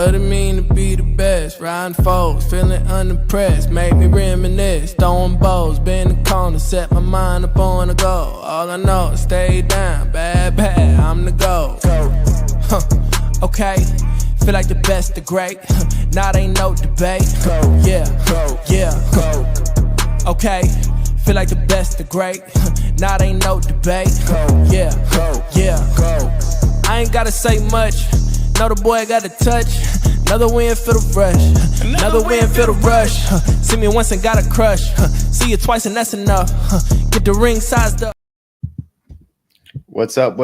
What it mean to be the best? Riding foes, feeling unimpressed. Make me reminisce, throwing bows, bend the corner, set my mind up on a goal. All I know is stay down, bad, I'm the goal. Okay, feel like the best, the great. Not ain't no debate. Yeah. Okay, feel like the best, the great. Not ain't no debate. Yeah. I ain't gotta say much. Know the boy got a touch. Another win for the rush. Another win for the rush. See me once and got a crush. See you twice and that's enough. Get the ring sized up. What's up?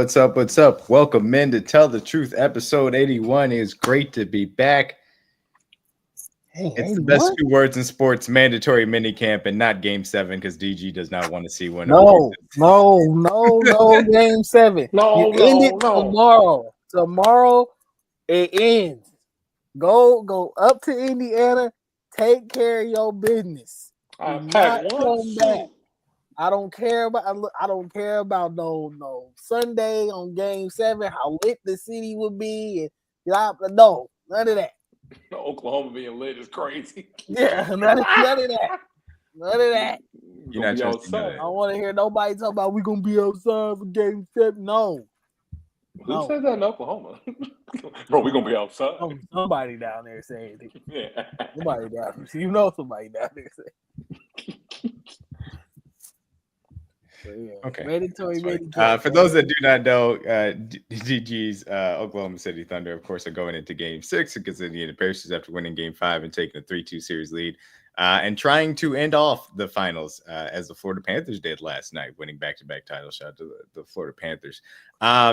Welcome, men, to Tell the Truth. Episode 81. It is great to be back. Hey, it's the best 2 words in sports: mandatory minicamp, and not Game 7, because DG does not want to see one. No, Game 7. No. Tomorrow. Tomorrow it ends. Go up to Indiana. Take care of your business. Not come back. I don't care about no Sunday on Game 7. How lit the city would be, and no, none of that. Oklahoma being lit is crazy. Yeah, none of that. You're not outside. I don't want to hear nobody talk about we gonna be outside for Game 7. No. Who said that in Oklahoma? Bro, we gonna be outside. Oh, somebody down there saying it. Yeah. Somebody down there. Somebody down there saying. Okay. Mandatory. For those that do not know, DG's Oklahoma City Thunder, of course, are going into Game 6 against the Indiana Pacers after winning Game 5 and taking a 3-2 series lead, and trying to end off the finals as the Florida Panthers did last night, winning back-to-back titles. Shout out to the Florida Panthers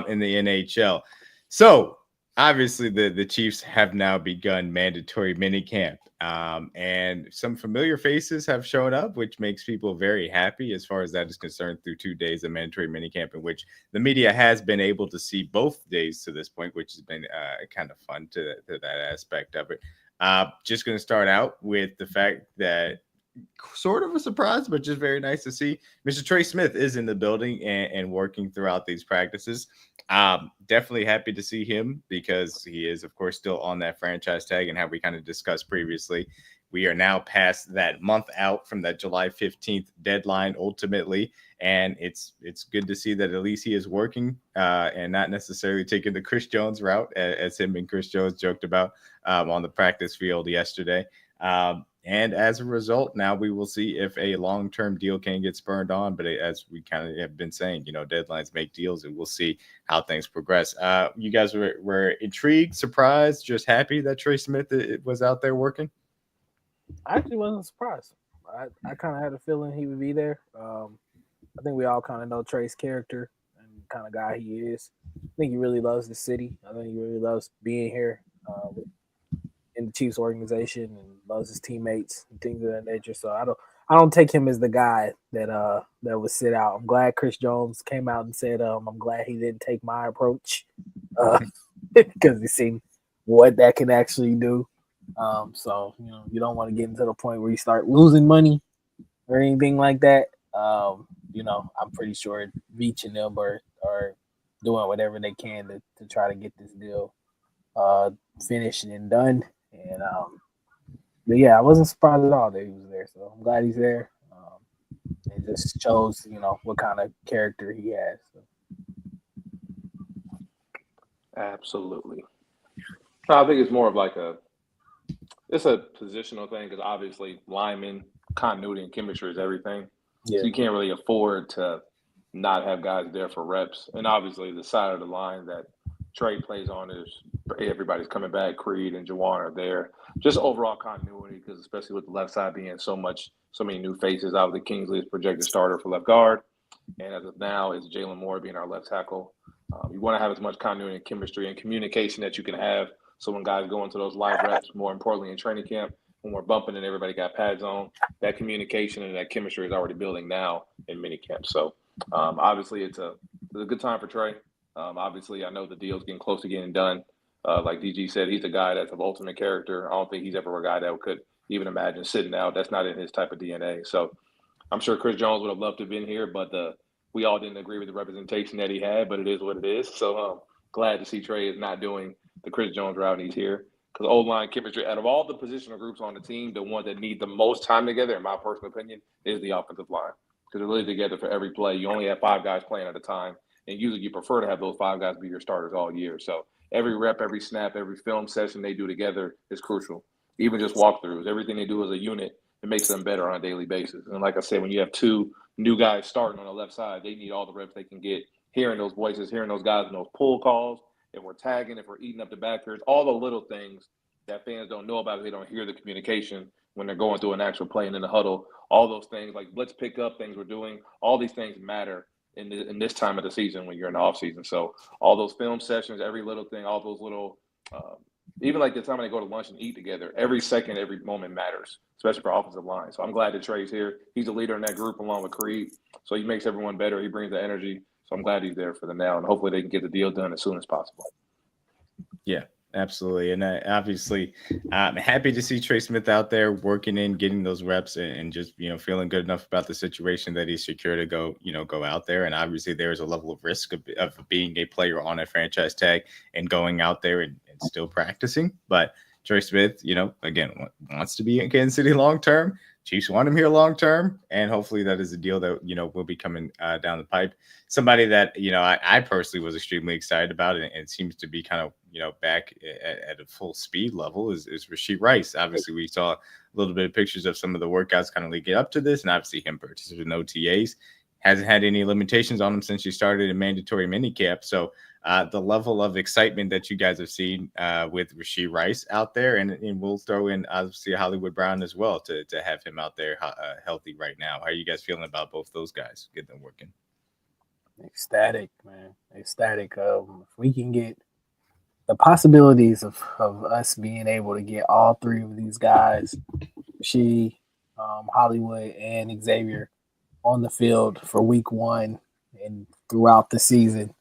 in the NHL. So, obviously, the Chiefs have now begun mandatory minicamp, and some familiar faces have shown up, which makes people very happy as far as that is concerned, through 2 days of mandatory minicamp, in which the media has been able to see both days to this point, which has been kind of fun to that aspect of it. Just going to start out with the fact that, sort of a surprise, but just very nice to see, Mr. Trey Smith is in the building and working throughout these practices. Definitely happy to see him, because he is, of course, still on that franchise tag, and how we kind of discussed previously, we are now past that month out from that July 15th deadline ultimately, and it's good to see that at least he is working and not necessarily taking the Chris Jones route, as him and Chris Jones joked about on the practice field yesterday. And as a result, now we will see if a long-term deal can get spurned on. But as we kind of have been saying, deadlines make deals, and we'll see how things progress. You guys were intrigued, surprised, just happy that Trey Smith was out there working? I actually wasn't surprised. I kind of had a feeling he would be there. I think we all kind of know Trey's character and the kind of guy he is. I think he really loves the city. I think he really loves being here in the Chiefs organization, and loves his teammates and things of that nature. So I don't take him as the guy that would sit out. I'm glad Chris Jones came out and said, I'm glad he didn't take my approach, because he's seen what that can actually do. So you don't want to get into the point where you start losing money or anything like that. I'm pretty sure Veach and them are doing whatever they can to try to get this deal finished and done. And but yeah, I wasn't surprised at all that he was there. So I'm glad he's there. It just shows, what kind of character he has. So. Absolutely. I think it's more of like it's a positional thing, because obviously lineman continuity and chemistry is everything. Yeah. So you can't really afford to not have guys there for reps. And obviously the side of the line that Trey plays on is everybody's coming back. Creed and Juwan are there. Just overall continuity, because especially with the left side being so many new faces. Obviously Kingsley is projected starter for left guard, and as of now, it's Jalen Moore being our left tackle. You want to have as much continuity and chemistry and communication that you can have, so when guys go into those live reps, more importantly in training camp, when we're bumping and everybody got pads on, that communication and that chemistry is already building now in minicamp. So obviously it's a good time for Trey. Obviously, I know the deal's getting close to getting done. Like DG said, he's a guy that's of ultimate character. I don't think he's ever a guy that could even imagine sitting out. That's not in his type of DNA. So I'm sure Chris Jones would have loved to have been here, but we all didn't agree with the representation that he had, but it is what it is. So glad to see Trey is not doing the Chris Jones route and he's here. Because O-line chemistry, out of all the positional groups on the team, the one that need the most time together, in my personal opinion, is the offensive line. Because they're really together for every play. You only have 5 guys playing at a time. And usually you prefer to have those 5 guys be your starters all year. So every rep, every snap, every film session they do together is crucial. Even just walkthroughs, everything they do as a unit, it makes them better on a daily basis. And like I said, when you have 2 new guys starting on the left side, they need all the reps they can get, hearing those voices, hearing those guys in those pull calls, if we're tagging, if we're eating up the backwards, all the little things that fans don't know about if they don't hear the communication when they're going through an actual play and in the huddle. All those things, like blitz pickup, things we're doing, all these things matter in this time of the season when you're in the offseason. So all those film sessions, every little thing, all those little even like the time they go to lunch and eat together, every second, every moment matters, especially for offensive line. So I'm glad that Trey's here. He's a leader in that group along with Creed. So he makes everyone better. He brings the energy. So I'm glad he's there for them now, and hopefully they can get the deal done as soon as possible. Yeah, absolutely. And obviously, I'm happy to see Trey Smith out there working in, getting those reps and just, feeling good enough about the situation that he's secure to go out there. And obviously there is a level of risk of being a player on a franchise tag and going out there and still practicing. But Trey Smith, again, wants to be in Kansas City long-term. Chiefs want him here long-term, and hopefully that is a deal that, will be coming down the pipe. Somebody that, I personally was extremely excited about and seems to be kind of, back at a full speed level is Rashee Rice. Obviously, we saw a little bit of pictures of some of the workouts kind of leading up to this, and obviously him participating in OTAs. Hasn't had any limitations on him since he started in mandatory minicamp. So the level of excitement that you guys have seen with Rashee Rice out there, and we'll throw in obviously Hollywood Brown as well to have him out there healthy right now. How are you guys feeling about both those guys? Get them working. Ecstatic, man. Ecstatic. If we can get the possibilities of us being able to get all 3 of these guys, Rashee, Hollywood, and Xavier, on the field for week 1 and throughout the season,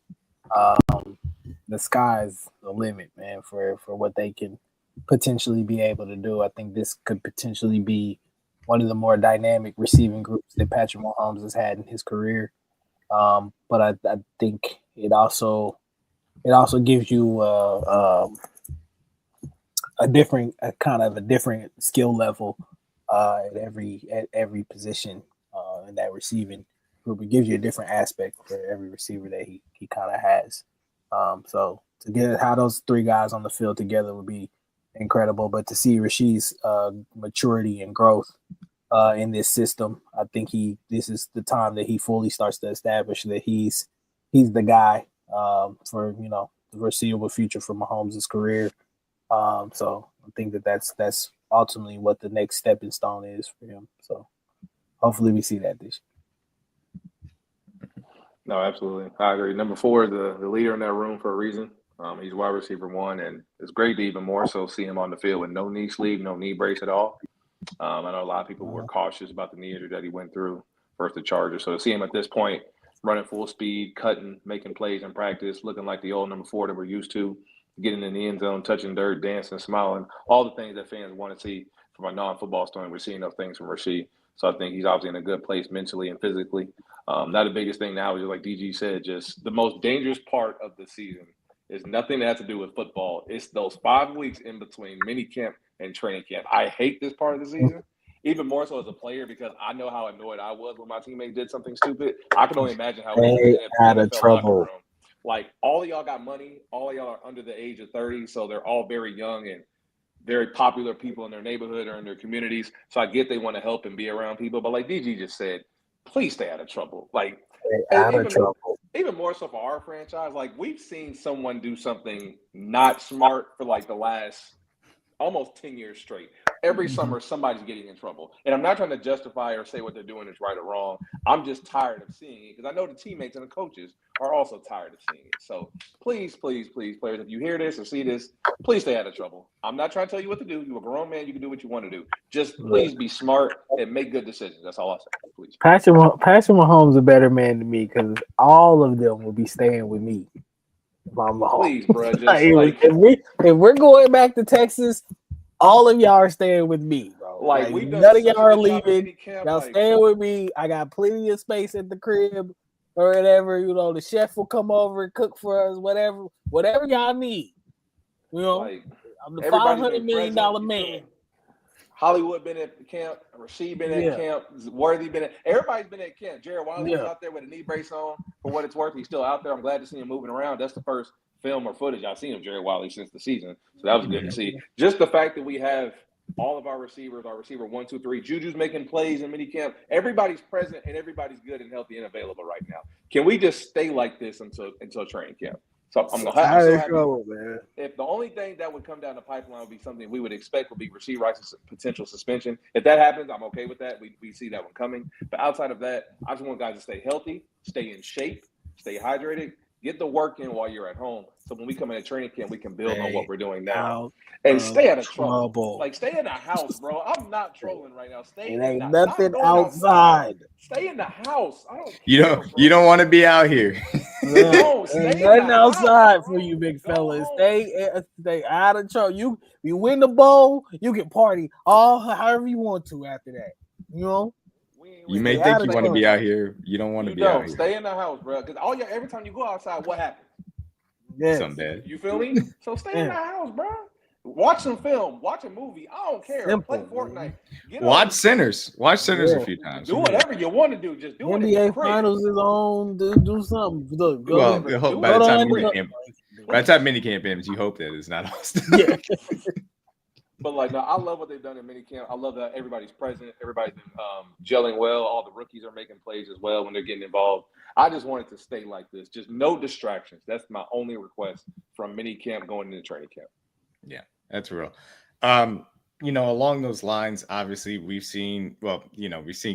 the sky's the limit, man, for what they can potentially be able to do. I think this could potentially be one of the more dynamic receiving groups that Patrick Mahomes has had in his career. But I think it also gives you a different skill level at every position in that receiving group. It gives you a different aspect for every receiver that he kind of has. So to get how those 3 guys on the field together would be incredible. But to see Rashee's maturity and growth in this system, I think this is the time that he fully starts to establish that he's the guy for the foreseeable future for Mahomes' career. So I think that's ultimately what the next stepping stone is for him. So hopefully we see that this year. No, absolutely. I agree. Number 4 is the leader in that room for a reason. He's wide receiver 1, and it's great to even more so see him on the field with no knee sleeve, no knee brace at all. I know a lot of people were cautious about the knee injury that he went through versus the Chargers. So to see him at this point running full speed, cutting, making plays in practice, looking like the old number 4 that we're used to, getting in the end zone, touching dirt, dancing, smiling, all the things that fans want to see from a non-football story. We're seeing those things from Rashee. So I think he's obviously in a good place mentally and physically. Now the biggest thing now is, like DG said, just the most dangerous part of the season is nothing that has to do with football. It's those 5 weeks in between minicamp and training camp. I hate this part of the season, even more so as a player, because I know how annoyed I was when my teammate did something stupid. I can only imagine how Stay out of trouble. Like, all of y'all got money. All of y'all are under the age of 30, so they're all very young and very popular people in their neighborhood or in their communities. So I get they want to help and be around people. But like DG just said, please stay out of trouble. Like, even more so for our franchise, like, we've seen someone do something not smart for like the last almost 10 years straight. Every summer, somebody's getting in trouble. And I'm not trying to justify or say what they're doing is right or wrong. I'm just tired of seeing it, because I know the teammates and the coaches are also tired of seeing it. So please, please, please, players, if you hear this or see this, please stay out of trouble. I'm not trying to tell you what to do. You're a grown man. You can do what you want to do. Just please be smart and make good decisions. That's all I say. Please. Patrick Mahomes is a better man than me, because all of them will be staying with me. Please, bro. Just if we're going back to Texas, all of y'all are staying with me, bro. Like none of y'all are leaving. Y'all staying with me. I got plenty of space at the crib or whatever. The chef will come over and cook for us, whatever y'all need. I'm the Everybody's $500 been million present, you man. feel me? Hollywood been at camp, Rasheed been at camp, Worthy been at. Everybody's been at camp. Jared Wiley was out there with a knee brace on. For what it's worth, he's still out there. I'm glad to see him moving around. That's the first film or footage I've seen of Jared Wiley since the season, so that was good to see. Just the fact that we have all of our receivers, our receiver 1, 2, 3, Juju's making plays in minicamp. Everybody's present and everybody's good and healthy and available right now. Can we just stay like this until training camp? So I'm so happy. Man. If the only thing that would come down the pipeline would be something we would expect would be Rasheed Rice's potential suspension. If that happens, I'm okay with that. We see that one coming. But outside of that, I just want guys to stay healthy, stay in shape, stay hydrated, get the work in while you're at home. So when we come into training camp, we can build on what we're doing now. And stay out of trouble. Like, stay in the house, bro. I'm not trolling right now. Stay in the house. Nothing outside. Stay in the house. I don't care, you don't want to be out here. No, stay nothing outside house, for you, big fellas. Stay out of trouble. You win the bowl, you can party however you want to after that. You know? You may think you want to be out here. You don't want to be out here. Stay in the house, bro. Because every time you go outside, what happens? Yeah. Something bad. You feel me? So stay in the house, bro. Watch some film. Watch a movie. I don't care. Simple, play Fortnite. Watch Sinners. Watch Sinners a few times. Do whatever you want to do. Just do it. NBA Finals is on. Do something. Look, by the time minicamp ends, you hope that it's not us. Yeah. But no, I love what they've done in minicamp. I love that everybody's present. Everybody's been gelling well. All the rookies are making plays as well when they're getting involved. I just wanted to stay like this. Just no distractions. That's my only request from minicamp going into training camp. Yeah, that's real. Along those lines, obviously we've seen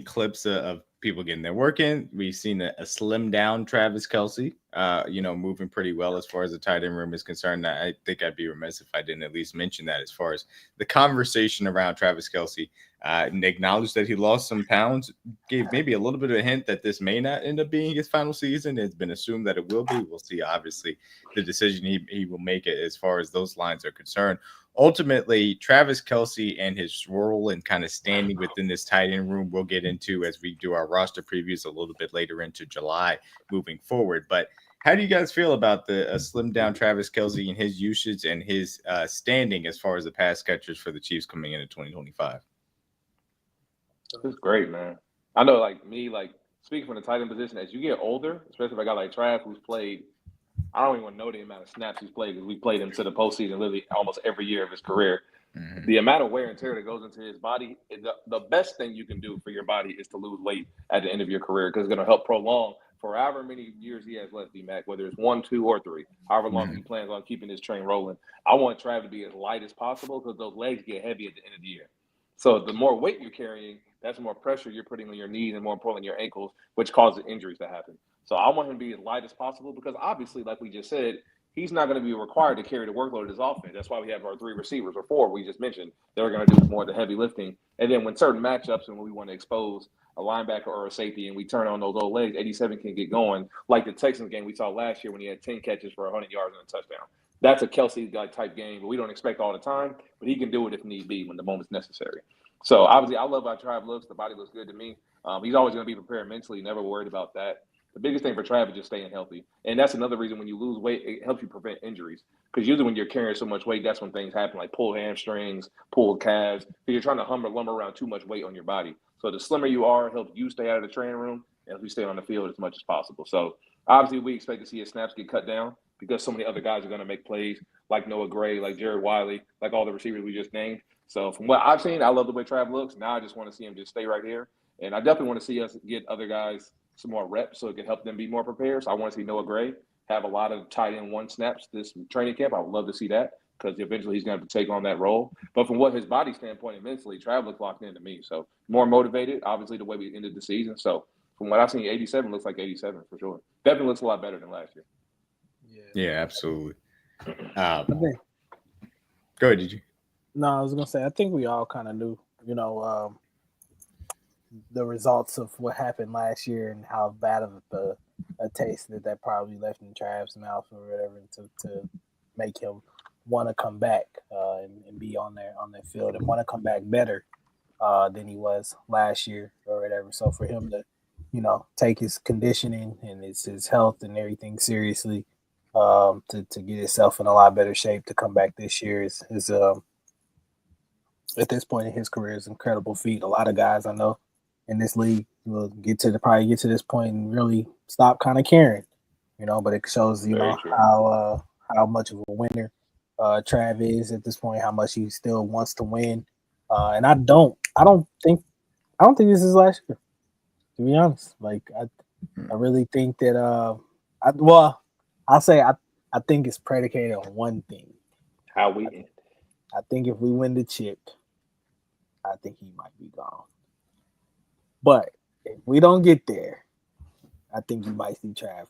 clips of people getting their work in. We've seen a slim down Travis Kelce, moving pretty well as far as the tight end room is concerned. I think I'd be remiss if I didn't at least mention that as far as the conversation around Travis Kelce, and acknowledged that he lost some pounds, gave maybe a little bit of a hint that this may not end up being his final season. It's been assumed that it will be. We'll see, obviously, the decision he will make it as far as those lines are concerned. Ultimately, Travis Kelce and his role and kind of standing within this tight end room we'll get into as we do our roster previews a little bit later into July moving forward. But how do you guys feel about the slim down Travis Kelce and his usage and his standing as far as the pass catchers for the Chiefs coming into 2025? It's great, man. I know, speaking from the tight end position, as you get older, especially if a guy like Trav who's played, I don't even want to know the amount of snaps he's played because we played him to the postseason literally almost every year of his career. Mm-hmm. The amount of wear and tear that goes into his body, the best thing you can do for your body is to lose weight at the end of your career because it's going to help prolong for however many years he has left, DMac, whether it's 1, 2, or 3, however long he plans on keeping this train rolling. I want Trav to be as light as possible because those legs get heavy at the end of the year. So the more weight you're carrying, that's more pressure you're putting on your knees and more importantly your ankles, which causes injuries to happen. So I want him to be as light as possible because obviously, like we just said, he's not going to be required to carry the workload of his offense. That's why we have our 3 receivers or 4 we just mentioned. They're going to do more of the heavy lifting. And then when certain matchups and when we want to expose a linebacker or a safety and we turn on those old legs, 87 can get going. Like the Texans game we saw last year when he had 10 catches for 100 yards and a touchdown. That's a Kelce type game, but we don't expect all the time. But he can do it if need be when the moment's necessary. So obviously, I love how Trav looks. The body looks good to me. He's always going to be prepared mentally. Never worried about that. The biggest thing for Trav is just staying healthy. And that's another reason when you lose weight, it helps you prevent injuries. Because usually when you're carrying so much weight, that's when things happen, like pulled hamstrings, pulled calves. Because you're trying to lumber around too much weight on your body. So the slimmer you are, it helps you stay out of the training room and helps you stay on the field as much as possible. So obviously we expect to see his snaps get cut down because so many other guys are going to make plays like Noah Gray, like Jared Wiley, like all the receivers we just named. So from what I've seen, I love the way Trav looks. Now I just want to see him just stay right here. And I definitely want to see us get other guys some more reps so it can help them be more prepared. So I want to see Noah Gray have a lot of tight end 1 snaps this training camp. I would love to see that because eventually he's going to have to take on that role. But from what his body standpoint and mentally, Trav looks locked into me. So more motivated, obviously, the way we ended the season. So from what I've seen, 87 looks like 87 for sure. Definitely looks a lot better than last year. Yeah, absolutely. Go ahead, did you? No, I was going to say, I think we all kind of knew, the results of what happened last year and how bad of a taste that probably left in Trav's mouth or whatever to make him want to come back and be on that field and want to come back better than he was last year or whatever. So for him to, take his conditioning and his health and everything seriously, to get himself in a lot better shape to come back this year is at this point in his career is an incredible feat. A lot of guys I know in this league will probably get to this point and really stop kind of caring, but it shows, how much of a winner Trav is at this point, how much he still wants to win. And I don't think this is last year, to be honest. Like I really think that I'll say I think it's predicated on one thing. How we end. I think if we win the chip, I think he might be gone. But if we don't get there, I think you might see Trav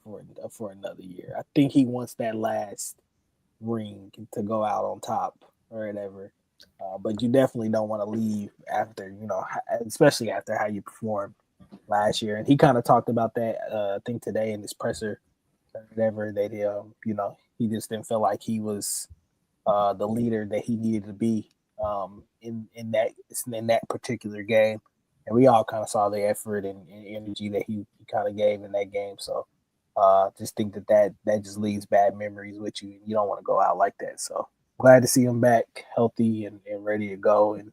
for another year. I think he wants that last ring to go out on top or whatever. But you definitely don't want to leave after, especially after how you performed last year. And he kind of talked about that, I think today in his presser or whatever, that, he just didn't feel like he was the leader that he needed to be in that particular game. And we all kind of saw the effort and energy that he kind of gave in that game. So just think that just leaves bad memories with you. You don't want to go out like that. So glad to see him back healthy and ready to go. And,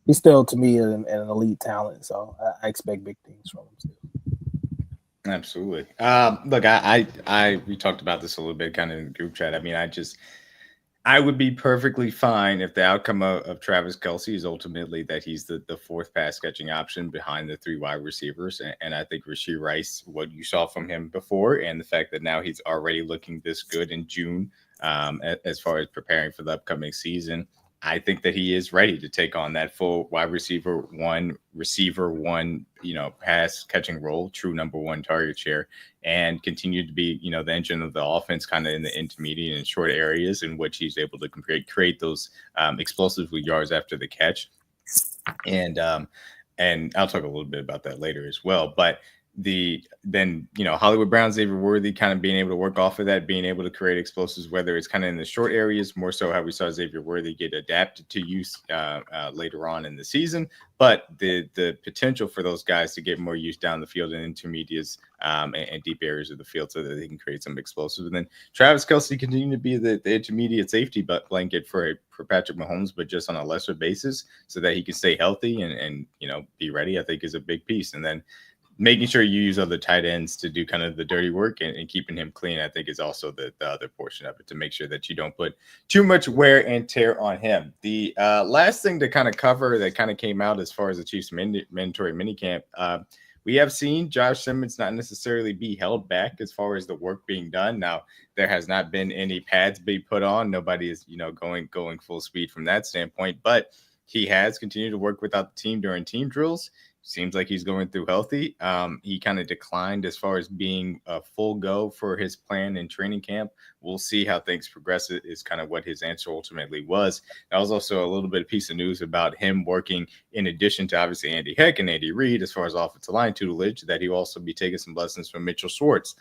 he's still, to me, an elite talent. So I expect big things from him too. Absolutely. Look, we talked about this a little bit kind of in the group chat. I mean, I would be perfectly fine if the outcome of Travis Kelce is ultimately that he's the fourth pass catching option behind the three wide receivers. And I think Rashee Rice, what you saw from him before, and the fact that now he's already looking this good in June, as far as preparing for the upcoming season, I think that he is ready to take on that full wide receiver one, pass catching role, true number one target share, and continue to be, the engine of the offense kind of in the intermediate and short areas in which he's able to create those explosive yards after the catch. And I'll talk a little bit about that later as well. But Hollywood Brown, Xavier Worthy kind of being able to work off of that, being able to create explosives, whether it's kind of in the short areas, more so how we saw Xavier Worthy get adapted to use later on in the season, but the potential for those guys to get more use down the field in intermediates and deep areas of the field so that they can create some explosives. And then Travis Kelce continue to be the intermediate safety blanket for Patrick Mahomes, but just on a lesser basis so that he can stay healthy and be ready, I think is a big piece. And then making sure you use other tight ends to do kind of the dirty work and keeping him clean, I think is also the other portion of it, to make sure that you don't put too much wear and tear on him. The last thing to kind of cover that kind of came out as far as the Chiefs mandatory minicamp, we have seen Josh Simmons not necessarily be held back as far as the work being done. Now, there has not been any pads being put on. Nobody is, going full speed from that standpoint, but he has continued to work without the team during team drills. Seems like he's going through healthy. He kind of declined as far as being a full go for his plan in training camp. We'll see how things progress is kind of what his answer ultimately was. That was also a little bit of piece of news about him working in addition to obviously Andy Heck and Andy Reid as far as offensive line tutelage, that he'll also be taking some lessons from Mitchell Schwartz,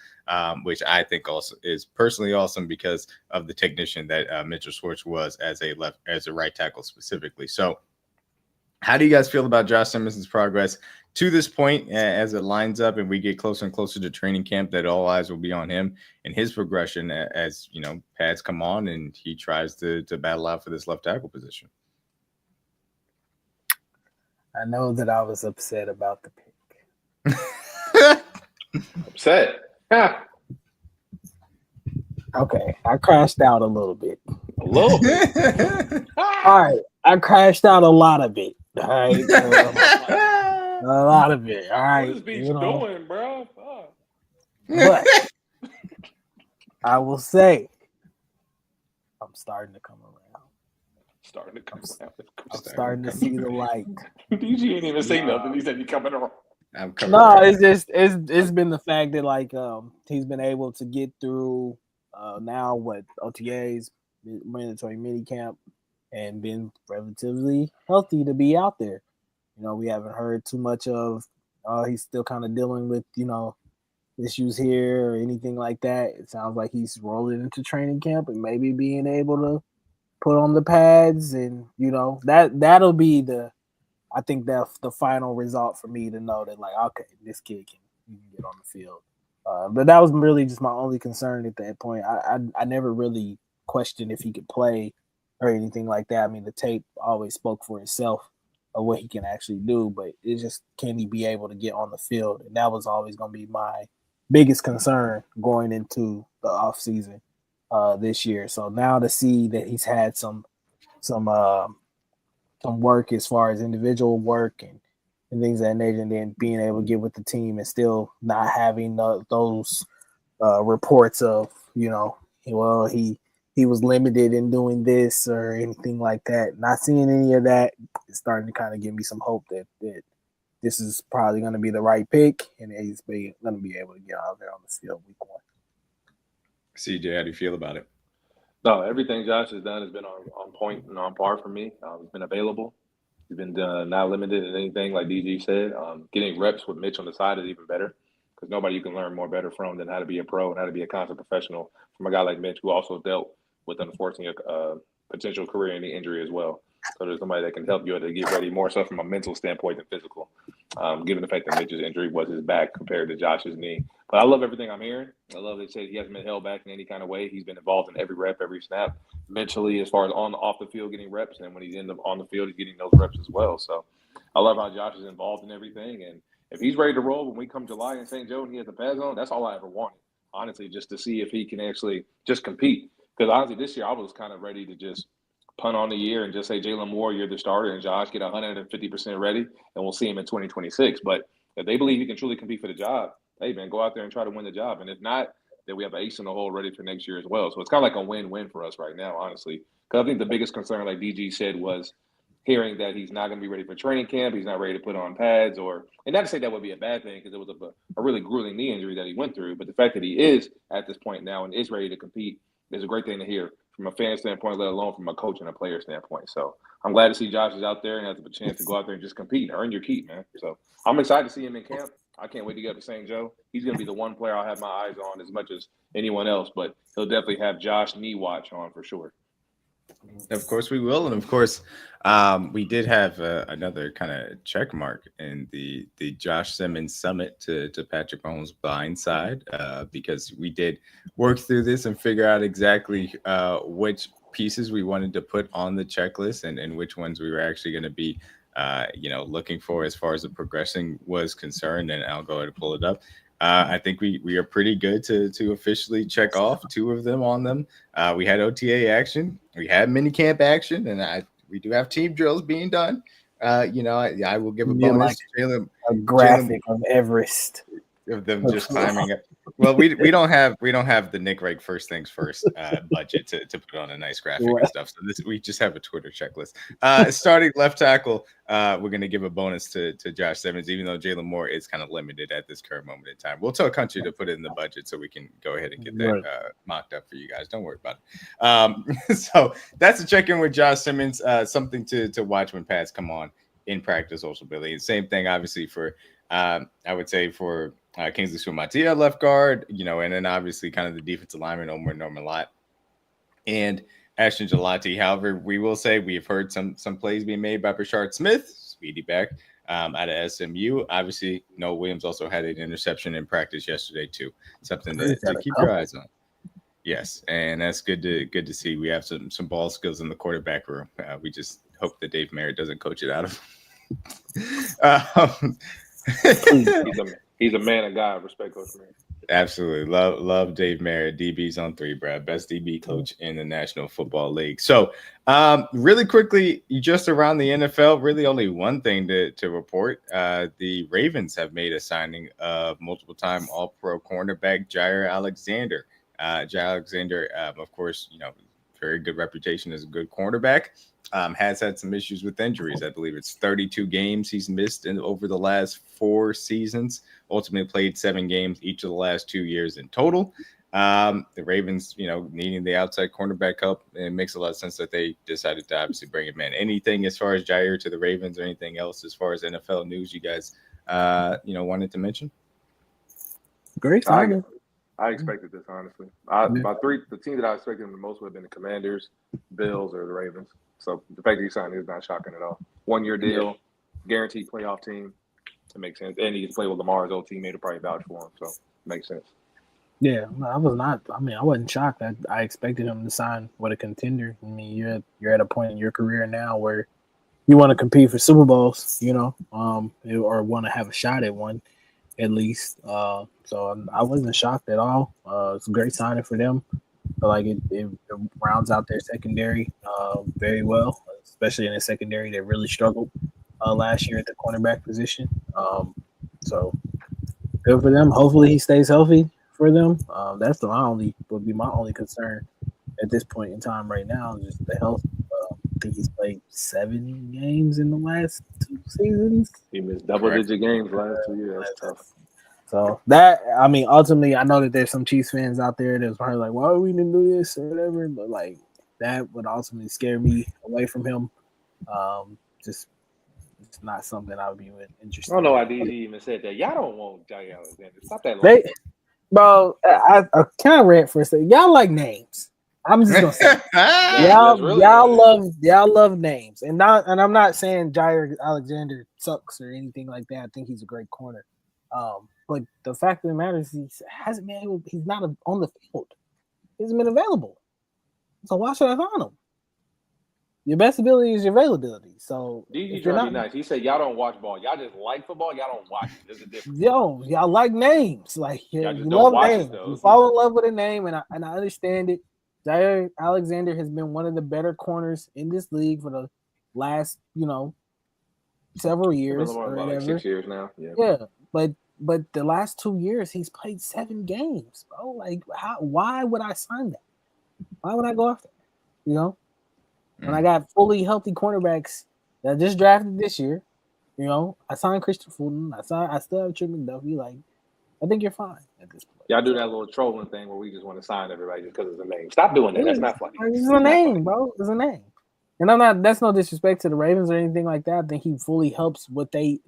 which I think also is personally awesome because of the technician that Mitchell Schwartz was as a right tackle specifically. So how do you guys feel about Josh Simmons' progress to this point as it lines up and we get closer and closer to training camp, that all eyes will be on him and his progression as, pads come on and he tries to battle out for this left tackle position? I know that I was upset about the pick. Upset? Okay, I crashed out a little bit. A little bit? All right, I crashed out a lot of it. All right, a lot of it. All right, what is Beach doing, bro? But I will say, I'm starting to come around. I'm starting to see the light. DG ain't even say nothing. He said he coming around. No, it's just it's been the fact that he's been able to get through now OTAs, mandatory minicamp, and been relatively healthy to be out there. We haven't heard too much of he's still kind of dealing with, issues here or anything like that. It sounds like he's rolling into training camp and maybe being able to put on the pads, and that'll be the final result for me to know that, like, okay, this kid can get on the field. But that was really just my only concern at that point. I never really questioned if he could play or anything like that. I mean, the tape always spoke for itself of what he can actually do, but it just, can he be able to get on the field? And that was always going to be my biggest concern going into the offseason this year. So now to see that he's had some work as far as individual work and things of that nature, and then being able to get with the team and still not having those reports of, well, he was limited in doing this or anything like that. Not seeing any of that is starting to kind of give me some hope that this is probably going to be the right pick, and he's going to be able to get out there on the field week 1. CJ, how do you feel about it? No, everything Josh has done has been on point and on par for me. He's been available. He's been not limited in anything, like DG said. Getting reps with Mitch on the side is even better, because nobody you can learn more better from than how to be a pro and how to be a constant professional from a guy like Mitch, who also dealt with, unfortunately, a potential career-ending injury as well. So there's somebody that can help you to get ready more so from a mental standpoint than physical, given the fact that Mitch's injury was his back compared to Josh's knee. But I love everything I'm hearing. I love that he hasn't been held back in any kind of way. He's been involved in every rep, every snap, mentally, as far as off the field getting reps, and when he's on the field, he's getting those reps as well. So I love how Josh is involved in everything. And if he's ready to roll when we come July in St. Joe and he has the pads on, that's all I ever wanted, honestly, just to see if he can actually just compete. Because honestly, this year I was kind of ready to just punt on the year and just say, Jalen Moore, you're the starter, and Josh, get 150% ready, and we'll see him in 2026. But if they believe he can truly compete for the job, hey, man, go out there and try to win the job. And if not, then we have an ace in the hole ready for next year as well. So it's kind of like a win-win for us right now, honestly. Because I think the biggest concern, like DG said, was hearing that he's not going to be ready for training camp, he's not ready to put on pads, and not to say that would be a bad thing, because it was a really grueling knee injury that he went through. But the fact that he is at this point now and is ready to compete is a great thing to hear from a fan standpoint, let alone from a coach and a player standpoint. So I'm glad to see Josh is out there and has the chance to go out there and just compete and earn your keep, man. So I'm excited to see him in camp. I can't wait to get up to St. Joe. He's going to be the one player I'll have my eyes on as much as anyone else, but he'll definitely have Josh knee watch on for sure. Of course we will. And of course, we did have another kind of check mark in the Josh Simmons summit to Patrick Mahomes' blind side, because we did work through this and figure out exactly which pieces we wanted to put on the checklist and which ones we were actually going to be looking for as far as the progressing was concerned. And I'll go ahead and pull it up. I think we are pretty good to officially check off 2 of them on them. We had OTA action, we had minicamp action, and we do have team drills being done. I will give a bonus. Like Jalen, a graphic of Everest of them just climbing up. Well, we don't have the Nick Rake first things first budget to put on a nice graphic and stuff. So we just have a Twitter checklist. Starting left tackle, we're gonna give a bonus to Josh Simmons, even though Jalen Moore is kind of limited at this current moment in time. We'll tell Country to put it in the budget so we can go ahead and get that mocked up for you guys. Don't worry about it. So that's a check-in with Josh Simmons. Something to watch when pads come on in practice, also, Billy. And same thing, obviously, for I would say for Kingsley Sumatia, left guard, and then obviously kind of the defensive lineman, Omar Norman-Lott and Ashton Gelati. However, we will say we have heard some plays being made by Brashard Smith, speedy back, out of SMU. Obviously, Noah Williams also had an interception in practice yesterday too. Something to keep your eyes on. Yes, and that's good to see. We have some ball skills in the quarterback room. We just hope that Dave Merritt doesn't coach it out of him. He's a man of God. Respect Coach Merritt. Absolutely. Love Dave Merritt. DB's on 3, Brad. Best DB coach in the National Football League. So really quickly, just around the NFL, really only one thing to report. The Ravens have made a signing of multiple-time All-Pro cornerback Jair Alexander. Jair Alexander, of course, very good reputation as a good cornerback. Has had some issues with injuries. I believe it's 32 games he's missed over the last 4 seasons. Ultimately played 7 games each of the last 2 years in total. The Ravens, needing the outside cornerback help, it makes a lot of sense that they decided to obviously bring him in. Anything as far as Jair to the Ravens or anything else as far as NFL news you guys, wanted to mention? Great signing. I expected this, honestly. The team that I expected him the most would have been the Commanders, Bills, or the Ravens. So the fact that he signed is not shocking at all. 1-year deal, guaranteed playoff team. It makes sense. And he can play with Lamar's old teammate who probably vouch for him. So Makes sense. Yeah, I was not. I mean, I wasn't shocked. I expected him to sign with a contender. I mean, you're at a point in your career now where you want to compete for Super Bowls, or want to have a shot at one at least. So I wasn't shocked at all. It's a great signing for them. But like it rounds out their secondary very well, especially in the secondary. They really struggled last year at the cornerback position. So good for them. Hopefully he stays healthy for them. That's would be my only concern at this point in time right now, is just the health. I think he's played 7 games in the last 2 seasons. He missed double-digit games last 2 years. That's tough. So that, I mean, ultimately, I know that there's some Chiefs fans out there that's probably like, "Why we didn't do this or whatever," but like that would ultimately scare me away from him. Just it's not something I would be interested. I don't know why DG even said that. Y'all don't want Jair Alexander. Stop that. Bro, I kind of read for a second. Y'all like names. I'm just gonna say y'all love names, and I'm not saying Jair Alexander sucks or anything like that. I think he's a great corner. But the fact of the matter is he hasn't been able. He's not on the field. He hasn't been available. So why should I sign him? Your best ability is your availability. So DG trying to be nice. He said y'all don't watch ball. Y'all just like football. Y'all don't watch it. There's a difference. Yo, y'all like names. Like you love names. You fall in love with a name, and I understand it. Jair Alexander has been one of the better corners in this league for the last, several years or whatever. Like 6 years now. Yeah, but the last 2 years he's played 7 games, bro. Like, why would I sign that? Why would I go after that? When I got fully healthy cornerbacks that I just drafted this year, I signed Christian Fulton. I still have Trent McDuffie. Like, I think you're fine at this point. Y'all do that little trolling thing where we just want to sign everybody just because it's a name. Stop doing that. That's not funny. It's a name, bro. It's a name. And that's no disrespect to the Ravens or anything like that. I think he fully helps I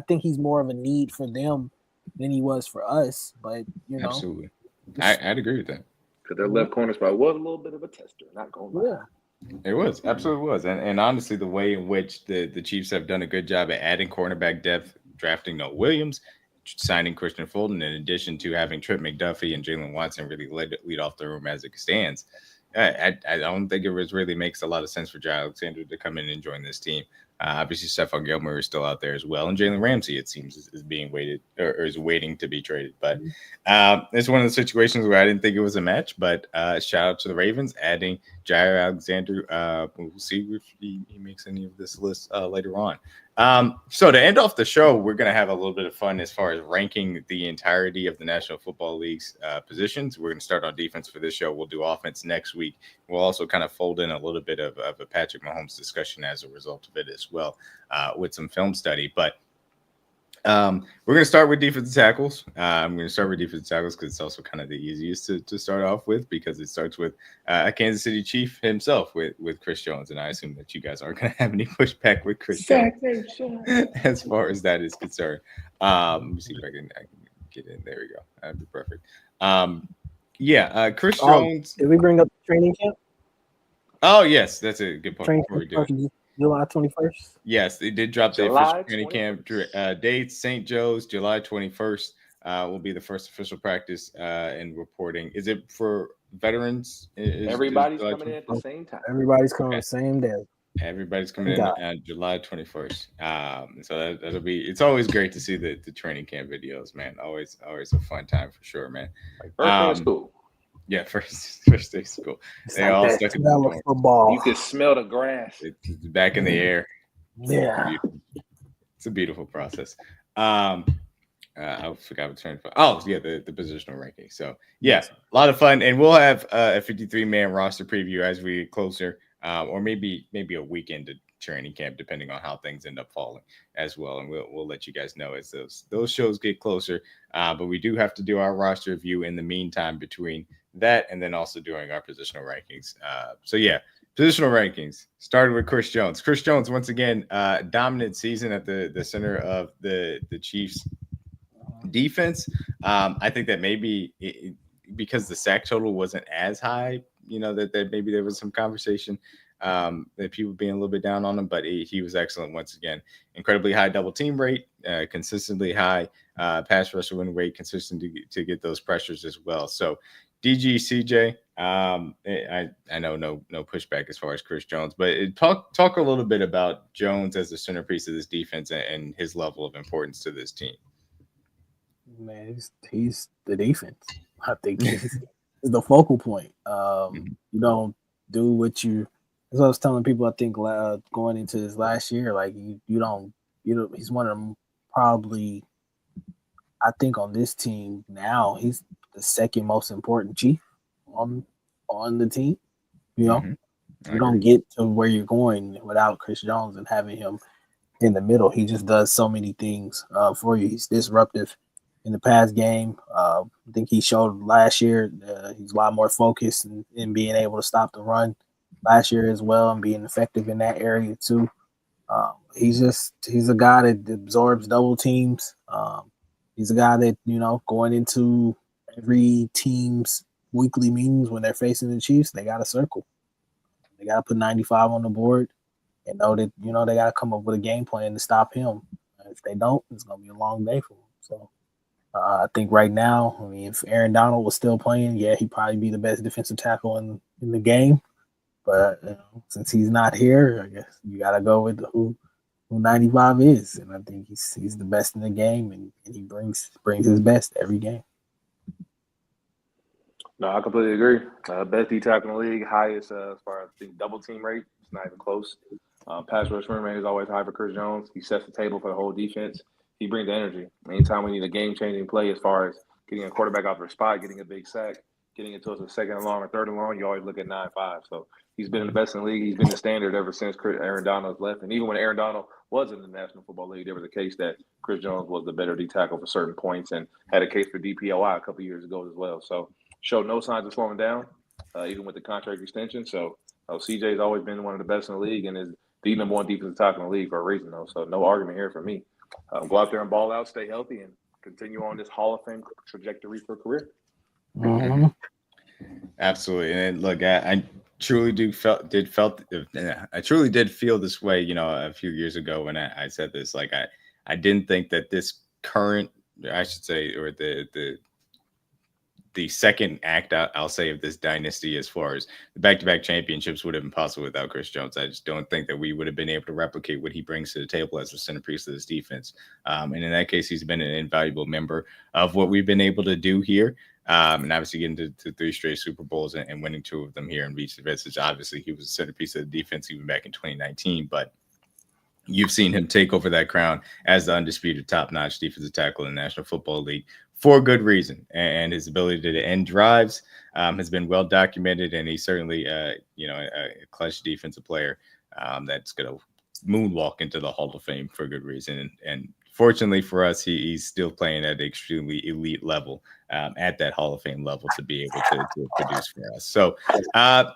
think he's more of a need for them than he was for us. But absolutely. I'd agree with that. Because their left corner spot was a little bit of a tester, not going back. Yeah. It was, absolutely was. And honestly, the way in which the Chiefs have done a good job at adding cornerback depth, drafting Noah Williams, signing Christian Fulton, in addition to having Trent McDuffie and Jalen Watson really lead off the room as it stands. I don't think it really makes a lot of sense for Jair Alexander to come in and join this team. Obviously, Stephon Gilmore is still out there as well, and Jalen Ramsey, it seems, is being waited or is waiting to be traded. But it's one of the situations where I didn't think it was a match. But shout out to the Ravens adding Jair Alexander. We'll see if he makes any of this list later on. So to end off the show, we're going to have a little bit of fun as far as ranking the entirety of the National Football League's positions. We're going to start on defense for this show. We'll do offense next week. We'll also kind of fold in a little bit of a Patrick Mahomes discussion as a result of it as well, with some film study. But we're going to start with defensive tackles. I'm going to start with defensive tackles because it's also kind of the easiest to start off with, because it starts with a Kansas City Chief himself with Chris Jones. And I assume that you guys aren't going to have any pushback with Chris Jones as far as that is concerned. Let me see if I can get in. There we go. That'd be perfect. Chris Jones. Did we bring up training camp? Oh, yes. That's a good point. Before we do it. July 21st. Yes, they did drop the official training camp dates. St. Joe's, July 21st will be the first official practice and reporting. Is it for veterans? Everybody's coming in at the same time. Everybody's coming the same day. Everybody's coming in on July 21st. So that'll be. It's always great to see the training camp videos, man. Always a fun time for sure, man. Like first day of school. Yeah, first day of school. They all stuck in the football. You can smell the grass. It's back in the air. Yeah, it's a beautiful process. I forgot what turn. The positional ranking. So yeah, a lot of fun, and we'll have a 53-man roster preview as we get closer, or maybe a weekend to training camp, depending on how things end up falling as well. And we'll let you guys know as those shows get closer. But we do have to do our roster review in the meantime between that and then also doing our positional rankings. Positional rankings started with Chris Jones. Chris Jones, once again, dominant season at the center of the Chiefs defense. I think that maybe because the sack total wasn't as high, that maybe there was some conversation that people being a little bit down on him, but he was excellent once again. Incredibly high double team rate, consistently high pass rush win rate, consistent to get those pressures as well. So DG, CJ, I know no pushback as far as Chris Jones, but talk a little bit about Jones as the centerpiece of this defense and his level of importance to this team. Man, he's the defense. I think he's the focal point. You don't do what you. As I was telling people, I think going into this last year, like you don't. He's one of them probably. I think on this team now, he's the second most important chief on the team. You know, you don't get to where you're going without Chris Jones and having him in the middle. He just does so many things for you. He's disruptive in the pass game. I think he showed last year he's a lot more focused in being able to stop the run last year as well and being effective in that area too. He's a guy that absorbs double teams. He's a guy that, going into every team's weekly meetings when they're facing the Chiefs, they got to circle. They got to put 95 on the board and know that, they got to come up with a game plan to stop him. If they don't, it's going to be a long day for him. So I think right now, if Aaron Donald was still playing, yeah, he'd probably be the best defensive tackle in the game. But since he's not here, I guess you got to go with who 95 is. And I think he's the best in the game, and he brings his best every game. No, I completely agree. Best D tackle in the league, highest as far as the double team rate. It's not even close. Pass rush win rate is always high for Chris Jones. He sets the table for the whole defense. He brings the energy. Anytime we need a game-changing play as far as getting a quarterback off their spot, getting a big sack, getting it to us a second and long or third and long, you always look at 9-5. So he's been the best in the league. He's been the standard ever since Aaron Donald's left. And even when Aaron Donald was in the National Football League, there was a case that Chris Jones was the better D tackle for certain points and had a case for DPOI a couple of years ago as well. So showed no signs of slowing down, even with the contract extension. So CJ's always been one of the best in the league and is the number one defensive tackle in the league for a reason, though. So no argument here for me. Go out there and ball out, stay healthy, and continue on this Hall of Fame trajectory for a career. Mm-hmm. Absolutely. And look, I truly did feel this way, a few years ago when I said this. Like I didn't think that this current, I should say, or the second act, I'll say, of this dynasty, as far as the back-to-back championships, would have been possible without Chris Jones. I just don't think that we would have been able to replicate what he brings to the table as the centerpiece of this defense. And in that case, he's been an invaluable member of what we've been able to do here. And obviously getting to 3 straight Super Bowls and winning 2 of them here in Beach Advantage. Obviously, he was the centerpiece of the defense even back in 2019, but you've seen him take over that crown as the undisputed top-notch defensive tackle in the National Football League for good reason. And his ability to end drives has been well documented, and he's certainly, a clutch defensive player that's going to moonwalk into the Hall of Fame for good reason. And fortunately for us, he's still playing at an extremely elite level, at that Hall of Fame level, to be able to produce for us. So